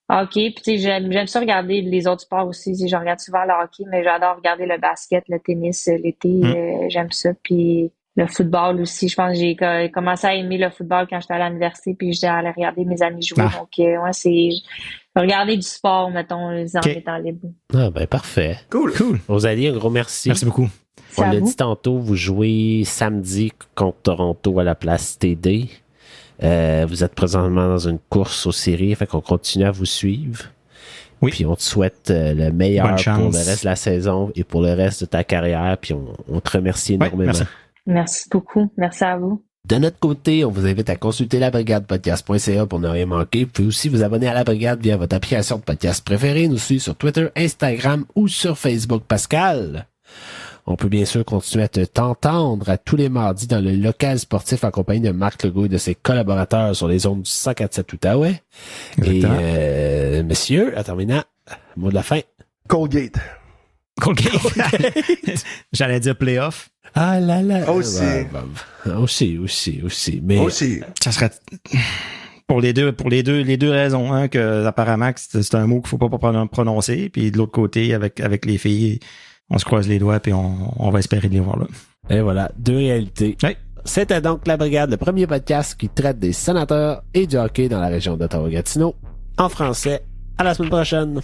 Hockey, puis tu sais, j'aime ça regarder les autres sports aussi. Je regarde souvent le hockey, mais j'adore regarder le basket, le tennis l'été. J'aime ça. Puis le football aussi. Je pense que j'ai commencé à aimer le football quand j'étais à l'université, puis j'étais allée regarder mes amis jouer. Donc, ouais, c'est regarder du sport, mettons, en étant libre. Ah, ben, parfait. Cool. Rosalie, un gros merci. Merci beaucoup. On l'a dit tantôt, vous jouez samedi contre Toronto à la place TD. Vous êtes présentement dans une course aux séries, fait qu'on continue à vous suivre. Oui. Puis on te souhaite le meilleur pour le reste de la saison et pour le reste de ta carrière. Puis on te remercie énormément. Merci beaucoup. Merci à vous. De notre côté, on vous invite à consulter labrigadepodcast.ca pour ne rien manquer. Vous pouvez aussi vous abonner à La Brigade via votre application de podcast préférée, nous suivre sur Twitter, Instagram ou sur Facebook. Pascal, on peut bien sûr continuer à t'entendre à tous les mardis dans le local sportif en compagnie de Marc Legault et de ses collaborateurs sur les ondes du 104.7 Outaouais. Exactement. Et messieurs, en terminant, mot de la fin. Colgate. J'allais dire playoff. Ah là là. Aussi. Aussi. Mais Aussi. Ça serait pour les deux raisons, hein, que apparemment que c'est un mot qu'il faut pas prononcer, puis de l'autre côté avec les filles, on se croise les doigts puis on va espérer de les voir là. Et voilà, deux réalités. Oui. C'était donc La Brigade, le premier podcast qui traite des sénateurs et du hockey dans la région d'Ottawa-Gatineau en français. À la semaine prochaine.